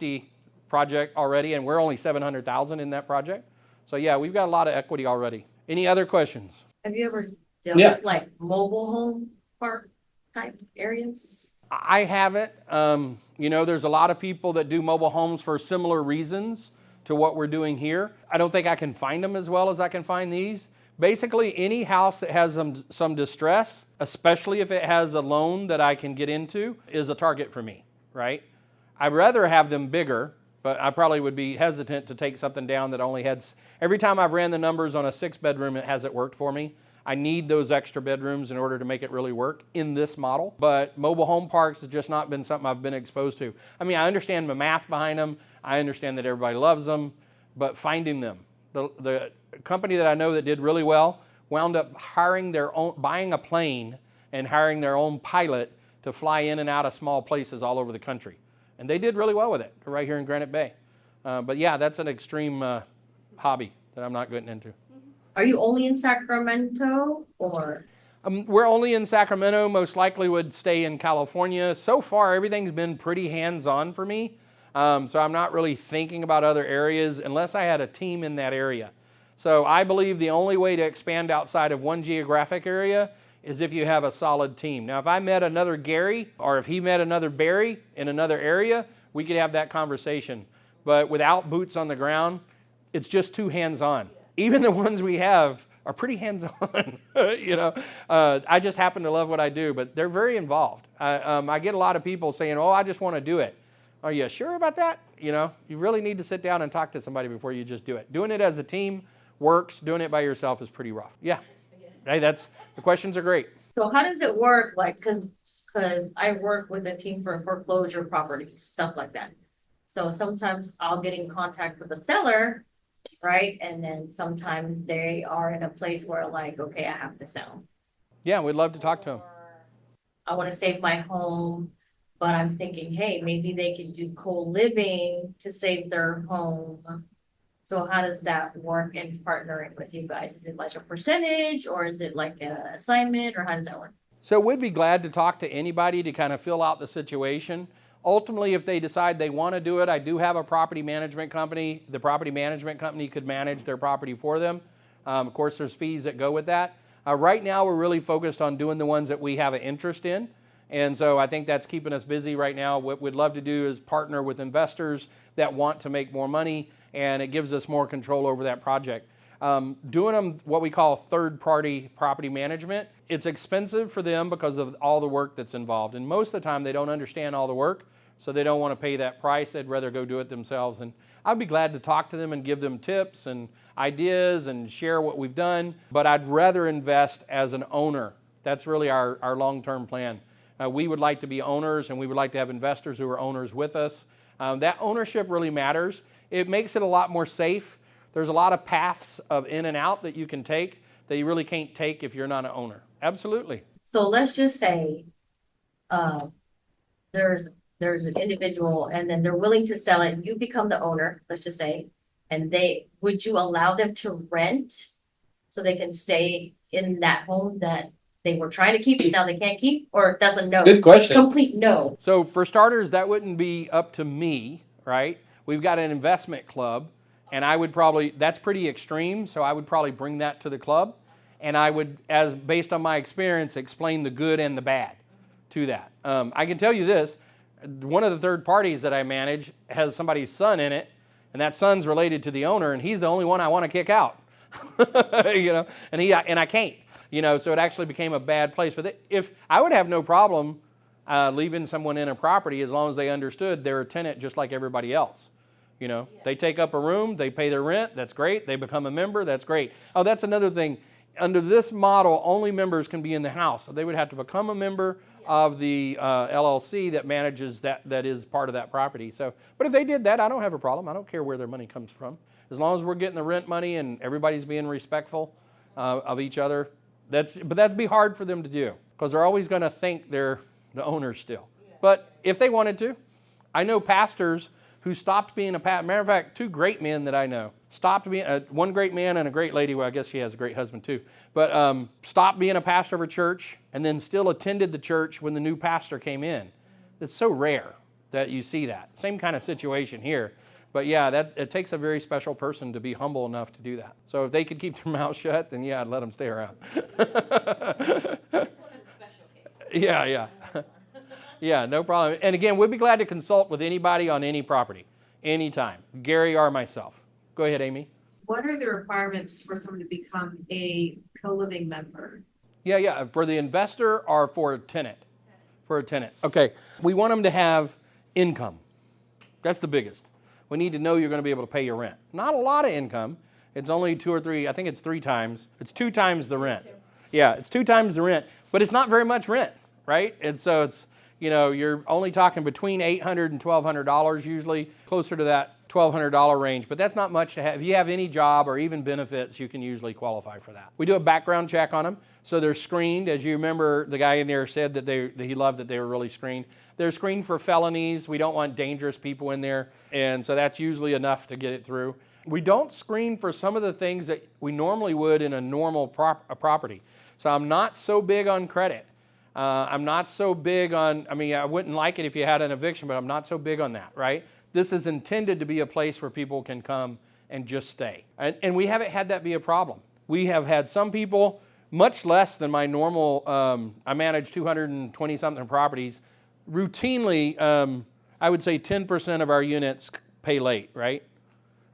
Speaker 2: million project already, and we're only $700,000 in that project. So yeah, we've got a lot of equity already. Any other questions?
Speaker 16: Have you ever dealt with like mobile home park type areas?
Speaker 2: I haven't. There's a lot of people that do mobile homes for similar reasons to what we're doing here. I don't think I can find them as well as I can find these. Basically, any house that has some distress, especially if it has a loan that I can get into, is a target for me, right? I'd rather have them bigger, but I probably would be hesitant to take something down that only had, every time I've ran the numbers on a 6-bedroom, it hasn't worked for me. I need those extra bedrooms in order to make it really work in this model. But mobile home parks has just not been something I've been exposed to. I mean, I understand the math behind them. I understand that everybody loves them, but finding them. The company that I know that did really well wound up buying a plane and hiring their own pilot to fly in and out of small places all over the country. And they did really well with it right here in Granite Bay. But yeah, that's an extreme hobby that I'm not getting into.
Speaker 16: Are you only in Sacramento or?
Speaker 2: We're only in Sacramento, most likely would stay in California. So far, everything's been pretty hands-on for me. So I'm not really thinking about other areas unless I had a team in that area. So I believe the only way to expand outside of one geographic area is if you have a solid team. Now, if I met another Gary or if he met another Barry in another area, we could have that conversation. But without boots on the ground, it's just too hands-on. Even the ones we have are pretty hands-on. I just happen to love what I do, but they're very involved. I get a lot of people saying, "Oh, I just want to do it." Are you sure about that? You really need to sit down and talk to somebody before you just do it. Doing it as a team works. Doing it by yourself is pretty rough. Yeah. Hey, the questions are great.
Speaker 16: So how does it work? Like, cause I work with a team for foreclosure properties, stuff like that. So sometimes I'll get in contact with the seller, right? And then sometimes they are in a place where like, okay, I have to sell.
Speaker 2: Yeah, we'd love to talk to them.
Speaker 16: I want to save my home, but I'm thinking, hey, maybe they can do co-living to save their home. So how does that work in partnering with you guys? Is it like a percentage or is it like an assignment or how does that work?
Speaker 2: So we'd be glad to talk to anybody to kind of fill out the situation. Ultimately, if they decide they want to do it, I do have a property management company. The property management company could manage their property for them. Of course, there's fees that go with that. Right now, we're really focused on doing the ones that we have an interest in. And so I think that's keeping us busy right now. What we'd love to do is partner with investors that want to make more money, and it gives us more control over that project. Doing them what we call third-party property management, it's expensive for them because of all the work that's involved. And most of the time, they don't understand all the work, so they don't want to pay that price. They'd rather go do it themselves. And I'd be glad to talk to them and give them tips and ideas and share what we've done. But I'd rather invest as an owner. That's really our long-term plan. We would like to be owners, and we would like to have investors who are owners with us. That ownership really matters. It makes it a lot more safe. There's a lot of paths of in and out that you can take that you really can't take if you're not an owner. Absolutely.
Speaker 16: So let's just say there's an individual and then they're willing to sell it. You become the owner, let's just say, and would you allow them to rent so they can stay in that home that they were trying to keep, now they can't keep, or that's a no?
Speaker 2: Good question.
Speaker 16: Complete no.
Speaker 2: So for starters, that wouldn't be up to me, right? We've got an investment club, and I would probably, that's pretty extreme, so I would probably bring that to the club, and I would, as based on my experience, explain the good and the bad to that. I can tell you this, one of the third parties that I manage has somebody's son in it, and that son's related to the owner, and he's the only one I want to kick out, and I can't. So it actually became a bad place. But if I would have no problem leaving someone in a property as long as they understood they're a tenant just like everybody else. They take up a room, they pay their rent, that's great. They become a member, that's great. Oh, that's another thing. under this model, only members can be in the house. So they would have to become a member of the LLC that manages that is part of that property. So, but if they did that, I don't have a problem. I don't care where their money comes from. As long as we're getting the rent money and everybody's being respectful of each other, but that'd be hard for them to do because they're always going to think they're the owners still. But if they wanted to, I know pastors who stopped being a pastor. Matter of fact, 2 great men that I know stopped being, one great man and a great lady, well, I guess she has a great husband too, but stopped being a pastor of a church and then still attended the church when the new pastor came in. It's so rare that you see that. Same kind of situation here. But yeah, it takes a very special person to be humble enough to do that. So if they could keep their mouth shut, then yeah, I'd let them stay around. Yeah. Yeah, no problem. And again, we'd be glad to consult with anybody on any property, anytime, Gary or myself. Go ahead, Amy.
Speaker 17: What are the requirements for someone to become a co-living member?
Speaker 2: Yeah, for the investor or for a tenant? For a tenant. Okay, we want them to have income. That's the biggest. We need to know you're going to be able to pay your rent. Not a lot of income. It's only 2 or 3, I think it's 3 times. It's 2 times the rent. Yeah, it's 2 times the rent, but it's not very much rent, right? And so it's, you're only talking between $800 and $1,200 usually, closer to that $1,200 range, but that's not much to have. If you have any job or even benefits, you can usually qualify for that. We do a background check on them, so they're screened. As you remember, the guy in there said that he loved that they were really screened. They're screened for felonies. We don't want dangerous people in there, and so that's usually enough to get it through. We don't screen for some of the things that we normally would in a normal property. So I'm not so big on credit. I'm not so big on, I wouldn't like it if you had an eviction, but I'm not so big on that, right? This is intended to be a place where people can come and just stay. And we haven't had that be a problem. We have had some people, much less than my normal, I manage 220-something properties, routinely, I would say 10% of our units pay late, right?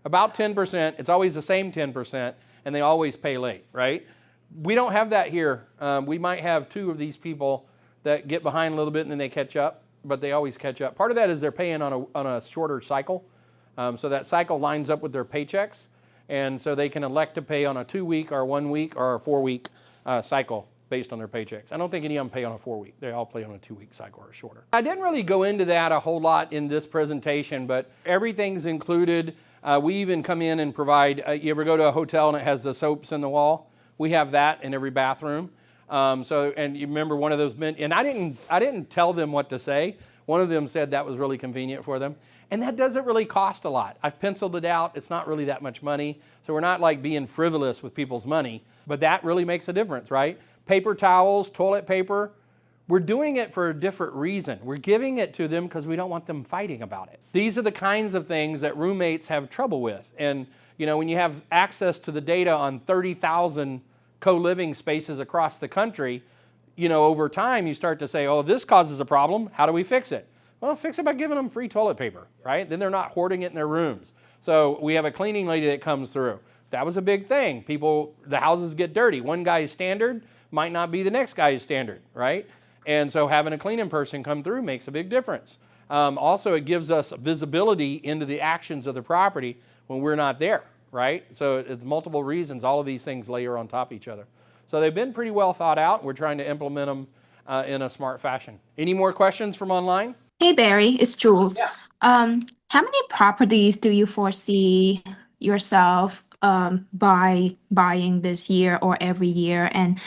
Speaker 2: About 10%, it's always the same 10%, and they always pay late, right? We don't have that here. We might have 2 of these people that get behind a little bit and then they catch up, but they always catch up. Part of that is they're paying on a shorter cycle. So that cycle lines up with their paychecks. And so they can elect to pay on a 2-week or 1-week or a 4-week cycle based on their paychecks. I don't think any of them pay on a 4-week. They all play on a 2-week cycle or shorter. I didn't really go into that a whole lot in this presentation, but everything's included. We even come in and provide, you ever go to a hotel and it has the soaps in the wall? We have that in every bathroom. And you remember one of those men, and I didn't tell them what to say. One of them said that was really convenient for them. And that doesn't really cost a lot. I've penciled it out. It's not really that much money. So we're not like being frivolous with people's money, but that really makes a difference, right? Paper towels, toilet paper. We're doing it for a different reason. We're giving it to them because we don't want them fighting about it. These are the kinds of things that roommates have trouble with. And when you have access to the data on 30,000 co-living spaces across the country, over time you start to say, oh, this causes a problem. How do we fix it? Well, fix it by giving them free toilet paper, right? Then they're not hoarding it in their rooms. So we have a cleaning lady that comes through. That was a big thing. The houses get dirty. One guy's standard might not be the next guy's standard, right? And so having a cleaning person come through makes a big difference. Also, it gives us visibility into the actions of the property when we're not there, right? So it's multiple reasons. All of these things layer on top of each other. So they've been pretty well thought out. We're trying to implement them in a smart fashion. Any more questions from online?
Speaker 14: Hey Barry, it's Jules.
Speaker 2: Yeah.
Speaker 14: How many properties do you foresee yourself buying this year or every year? And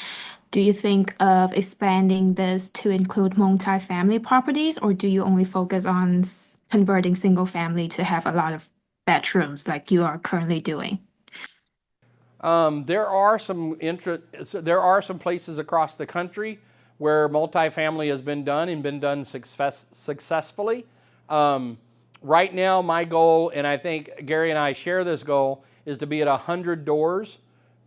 Speaker 14: do you think of expanding this to include multi-family properties, or do you only focus on converting single family to have a lot of bedrooms like you are currently doing?
Speaker 2: There are some places across the country where multifamily has been done and been done successfully. Right now, my goal, and I think Gary and I share this goal, is to be at 100 doors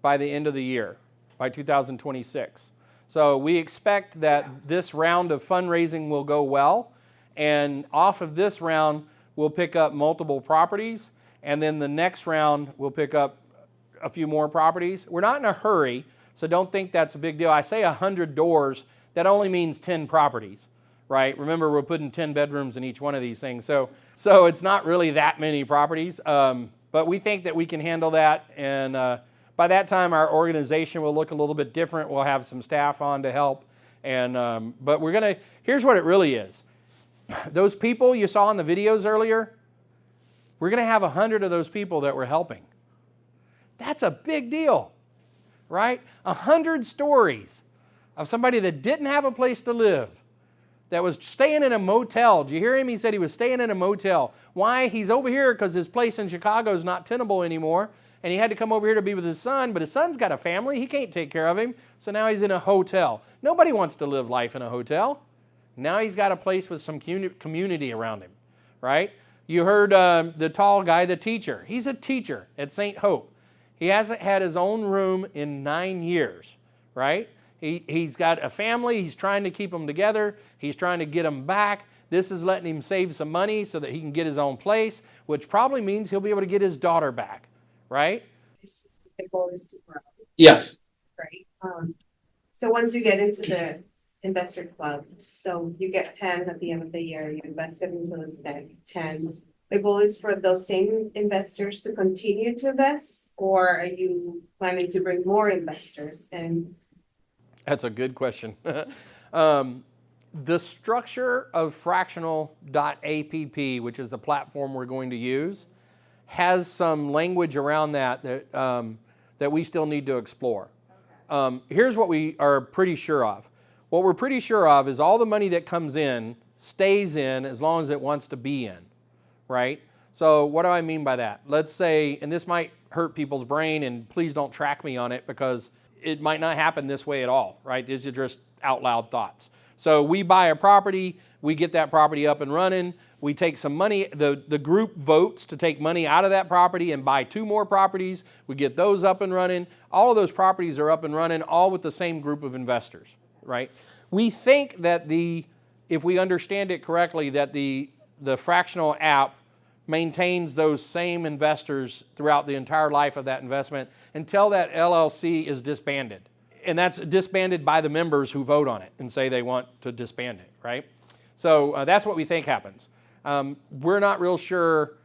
Speaker 2: by the end of the year, by 2026. So we expect that this round of fundraising will go well, and off of this round, we'll pick up multiple properties, and then the next round, we'll pick up a few more properties. We're not in a hurry, so don't think that's a big deal. I say 100 doors, that only means 10 properties, right? Remember, we're putting 10 bedrooms in each one of these things. So it's not really that many properties, but we think that we can handle that. By that time, our organization will look a little bit different. We'll have some staff on to help. And, but here's what it really is. Those people you saw in the videos earlier, we're going to have 100 of those people that we're helping. That's a big deal, right? 100 stories of somebody that didn't have a place to live, that was staying in a motel. Did you hear him? He said he was staying in a motel. Why? He's over here because his place in Chicago is not tenable anymore, and he had to come over here to be with his son, but his son's got a family. He can't take care of him, so now he's in a hotel. Nobody wants to live life in a hotel. Now he's got a place with some community around him, right? You heard the tall guy, the teacher. He's a teacher at St. Hope. He hasn't had his own room in 9 years, right? He's got a family. He's trying to keep them together. He's trying to get them back. This is letting him save some money so that he can get his own place, which probably means he'll be able to get his daughter back, right?
Speaker 17: The goal is to grow.
Speaker 2: Yes.
Speaker 17: Right. So once you get into the investor club, so you get 10 at the end of the year, you invested into those 10. The goal is for those same investors to continue to invest, or are you planning to bring more investors? And
Speaker 2: that's a good question. The structure of fractional.app, which is the platform we're going to use, has some language around that we still need to explore. Here's what we are pretty sure of. What we're pretty sure of is all the money that comes in stays in as long as it wants to be in, right? So what do I mean by that? Let's say, and this might hurt people's brain, and please don't track me on it because it might not happen this way at all, right? These are just out loud thoughts. So we buy a property, we get that property up and running, we take some money, the group votes to take money out of that property and buy 2 more properties, we get those up and running. All of those properties are up and running, all with the same group of investors, right? We think that if we understand it correctly, that the fractional app maintains those same investors throughout the entire life of that investment until that LLC is disbanded. And that's disbanded by the members who vote on it and say they want to disband it, right? So that's what we think happens. We're not real sure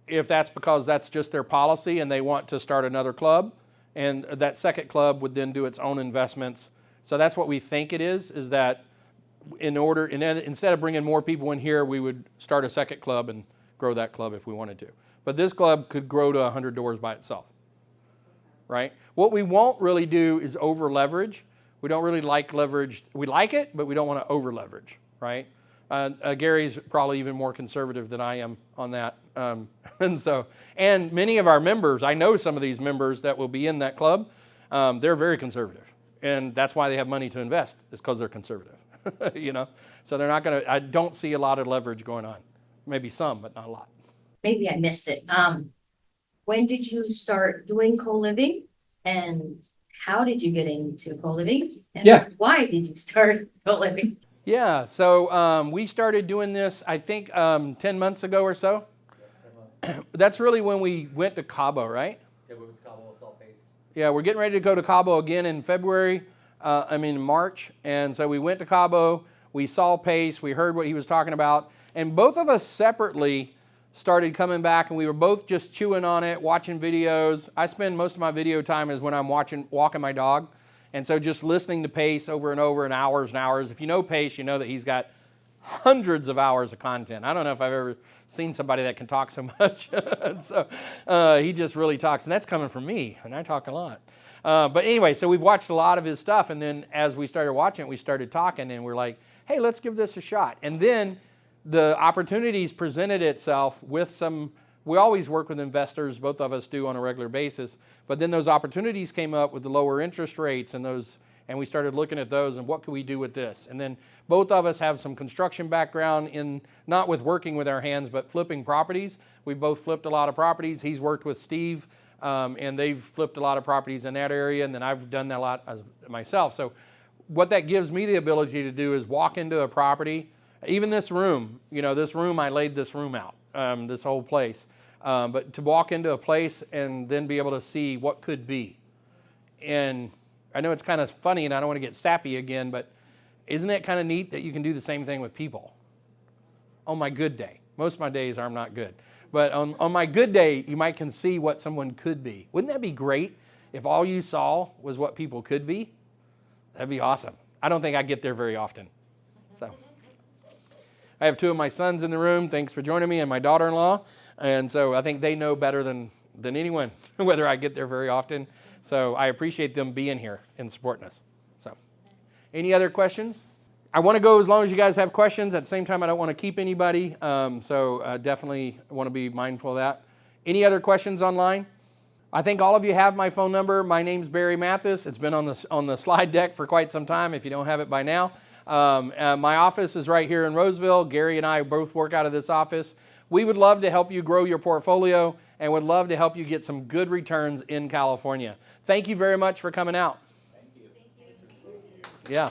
Speaker 2: if that's because that's just their policy and they want to start another club, and that second club would then do its own investments. So that's what we think it is that instead of bringing more people in here, we would start a second club and grow that club if we wanted to. But this club could grow to 100 doors by itself, right? What we won't really do is over leverage. We don't really like leverage. We like it, but we don't want to over leverage, right? Gary's probably even more conservative than I am on that. And many of our members, I know some of these members that will be in that club, they're very conservative. And that's why they have money to invest, is because they're conservative, you know? So they're not going to, I don't see a lot of leverage going on. Maybe some, but not a lot.
Speaker 16: Maybe I missed it. When did you start doing co-living, and how did you get into co-living? And why did you start co-living?
Speaker 2: Yeah, so we started doing this, I think, 10 months ago or so. That's really when we went to Cabo, right?
Speaker 1: Yeah, we went to Cabo, Salt Pace.
Speaker 2: Yeah, we're getting ready to go to Cabo again in March. And so we went to Cabo, we saw Pace, we heard what he was talking about, and both of us separately started coming back, and we were both just chewing on it, watching videos. I spend most of my video time is when I'm walking my dog. And so just listening to Pace over and over and hours and hours. If you know Pace, you know that he's got hundreds of hours of content. I don't know if I've ever seen somebody that can talk so much. So he just really talks. And that's coming from me, and I talk a lot. But anyway, so we've watched a lot of his stuff. And then as we started watching it, we started talking. And we're like, hey, let's give this a shot. And then the opportunities presented itself with some. We always work with investors, both of us do on a regular basis, but then those opportunities came up with the lower interest rates and we started looking at those and what could we do with this? And then both of us have some construction background in, not with working with our hands, but flipping properties. We both flipped a lot of properties. He's worked with Steve, and they've flipped a lot of properties in that area, and then I've done that a lot myself. So what that gives me the ability to do is walk into a property, even this room, I laid this room out, this whole place. But to walk into a place and then be able to see what could be. And I know it's kind of funny and I don't want to get sappy again, but isn't it kind of neat that you can do the same thing with people? On my good day. Most of my days are not good. But on my good day, you can see what someone could be. Wouldn't that be great if all you saw was what people could be, that'd be awesome. I don't think I get there very often. So I have two of my sons in the room. Thanks for joining me, and my daughter-in-law. And so I think they know better than anyone whether I get there very often. So I appreciate them being here and supporting us. So any other questions? I want to go as long as you guys have questions. At the same time, I don't want to keep anybody. So definitely want to be mindful of that. Any other questions online? I think all of you have my phone number. My name's Barry Mathis. It's been on the slide deck for quite some time if you don't have it by now. My office is right here in Roseville. Gary and I both work out of this office. We would love to help you grow your portfolio and would love to help you get some good returns in California. Thank you very much for coming out. Thank you. Yeah.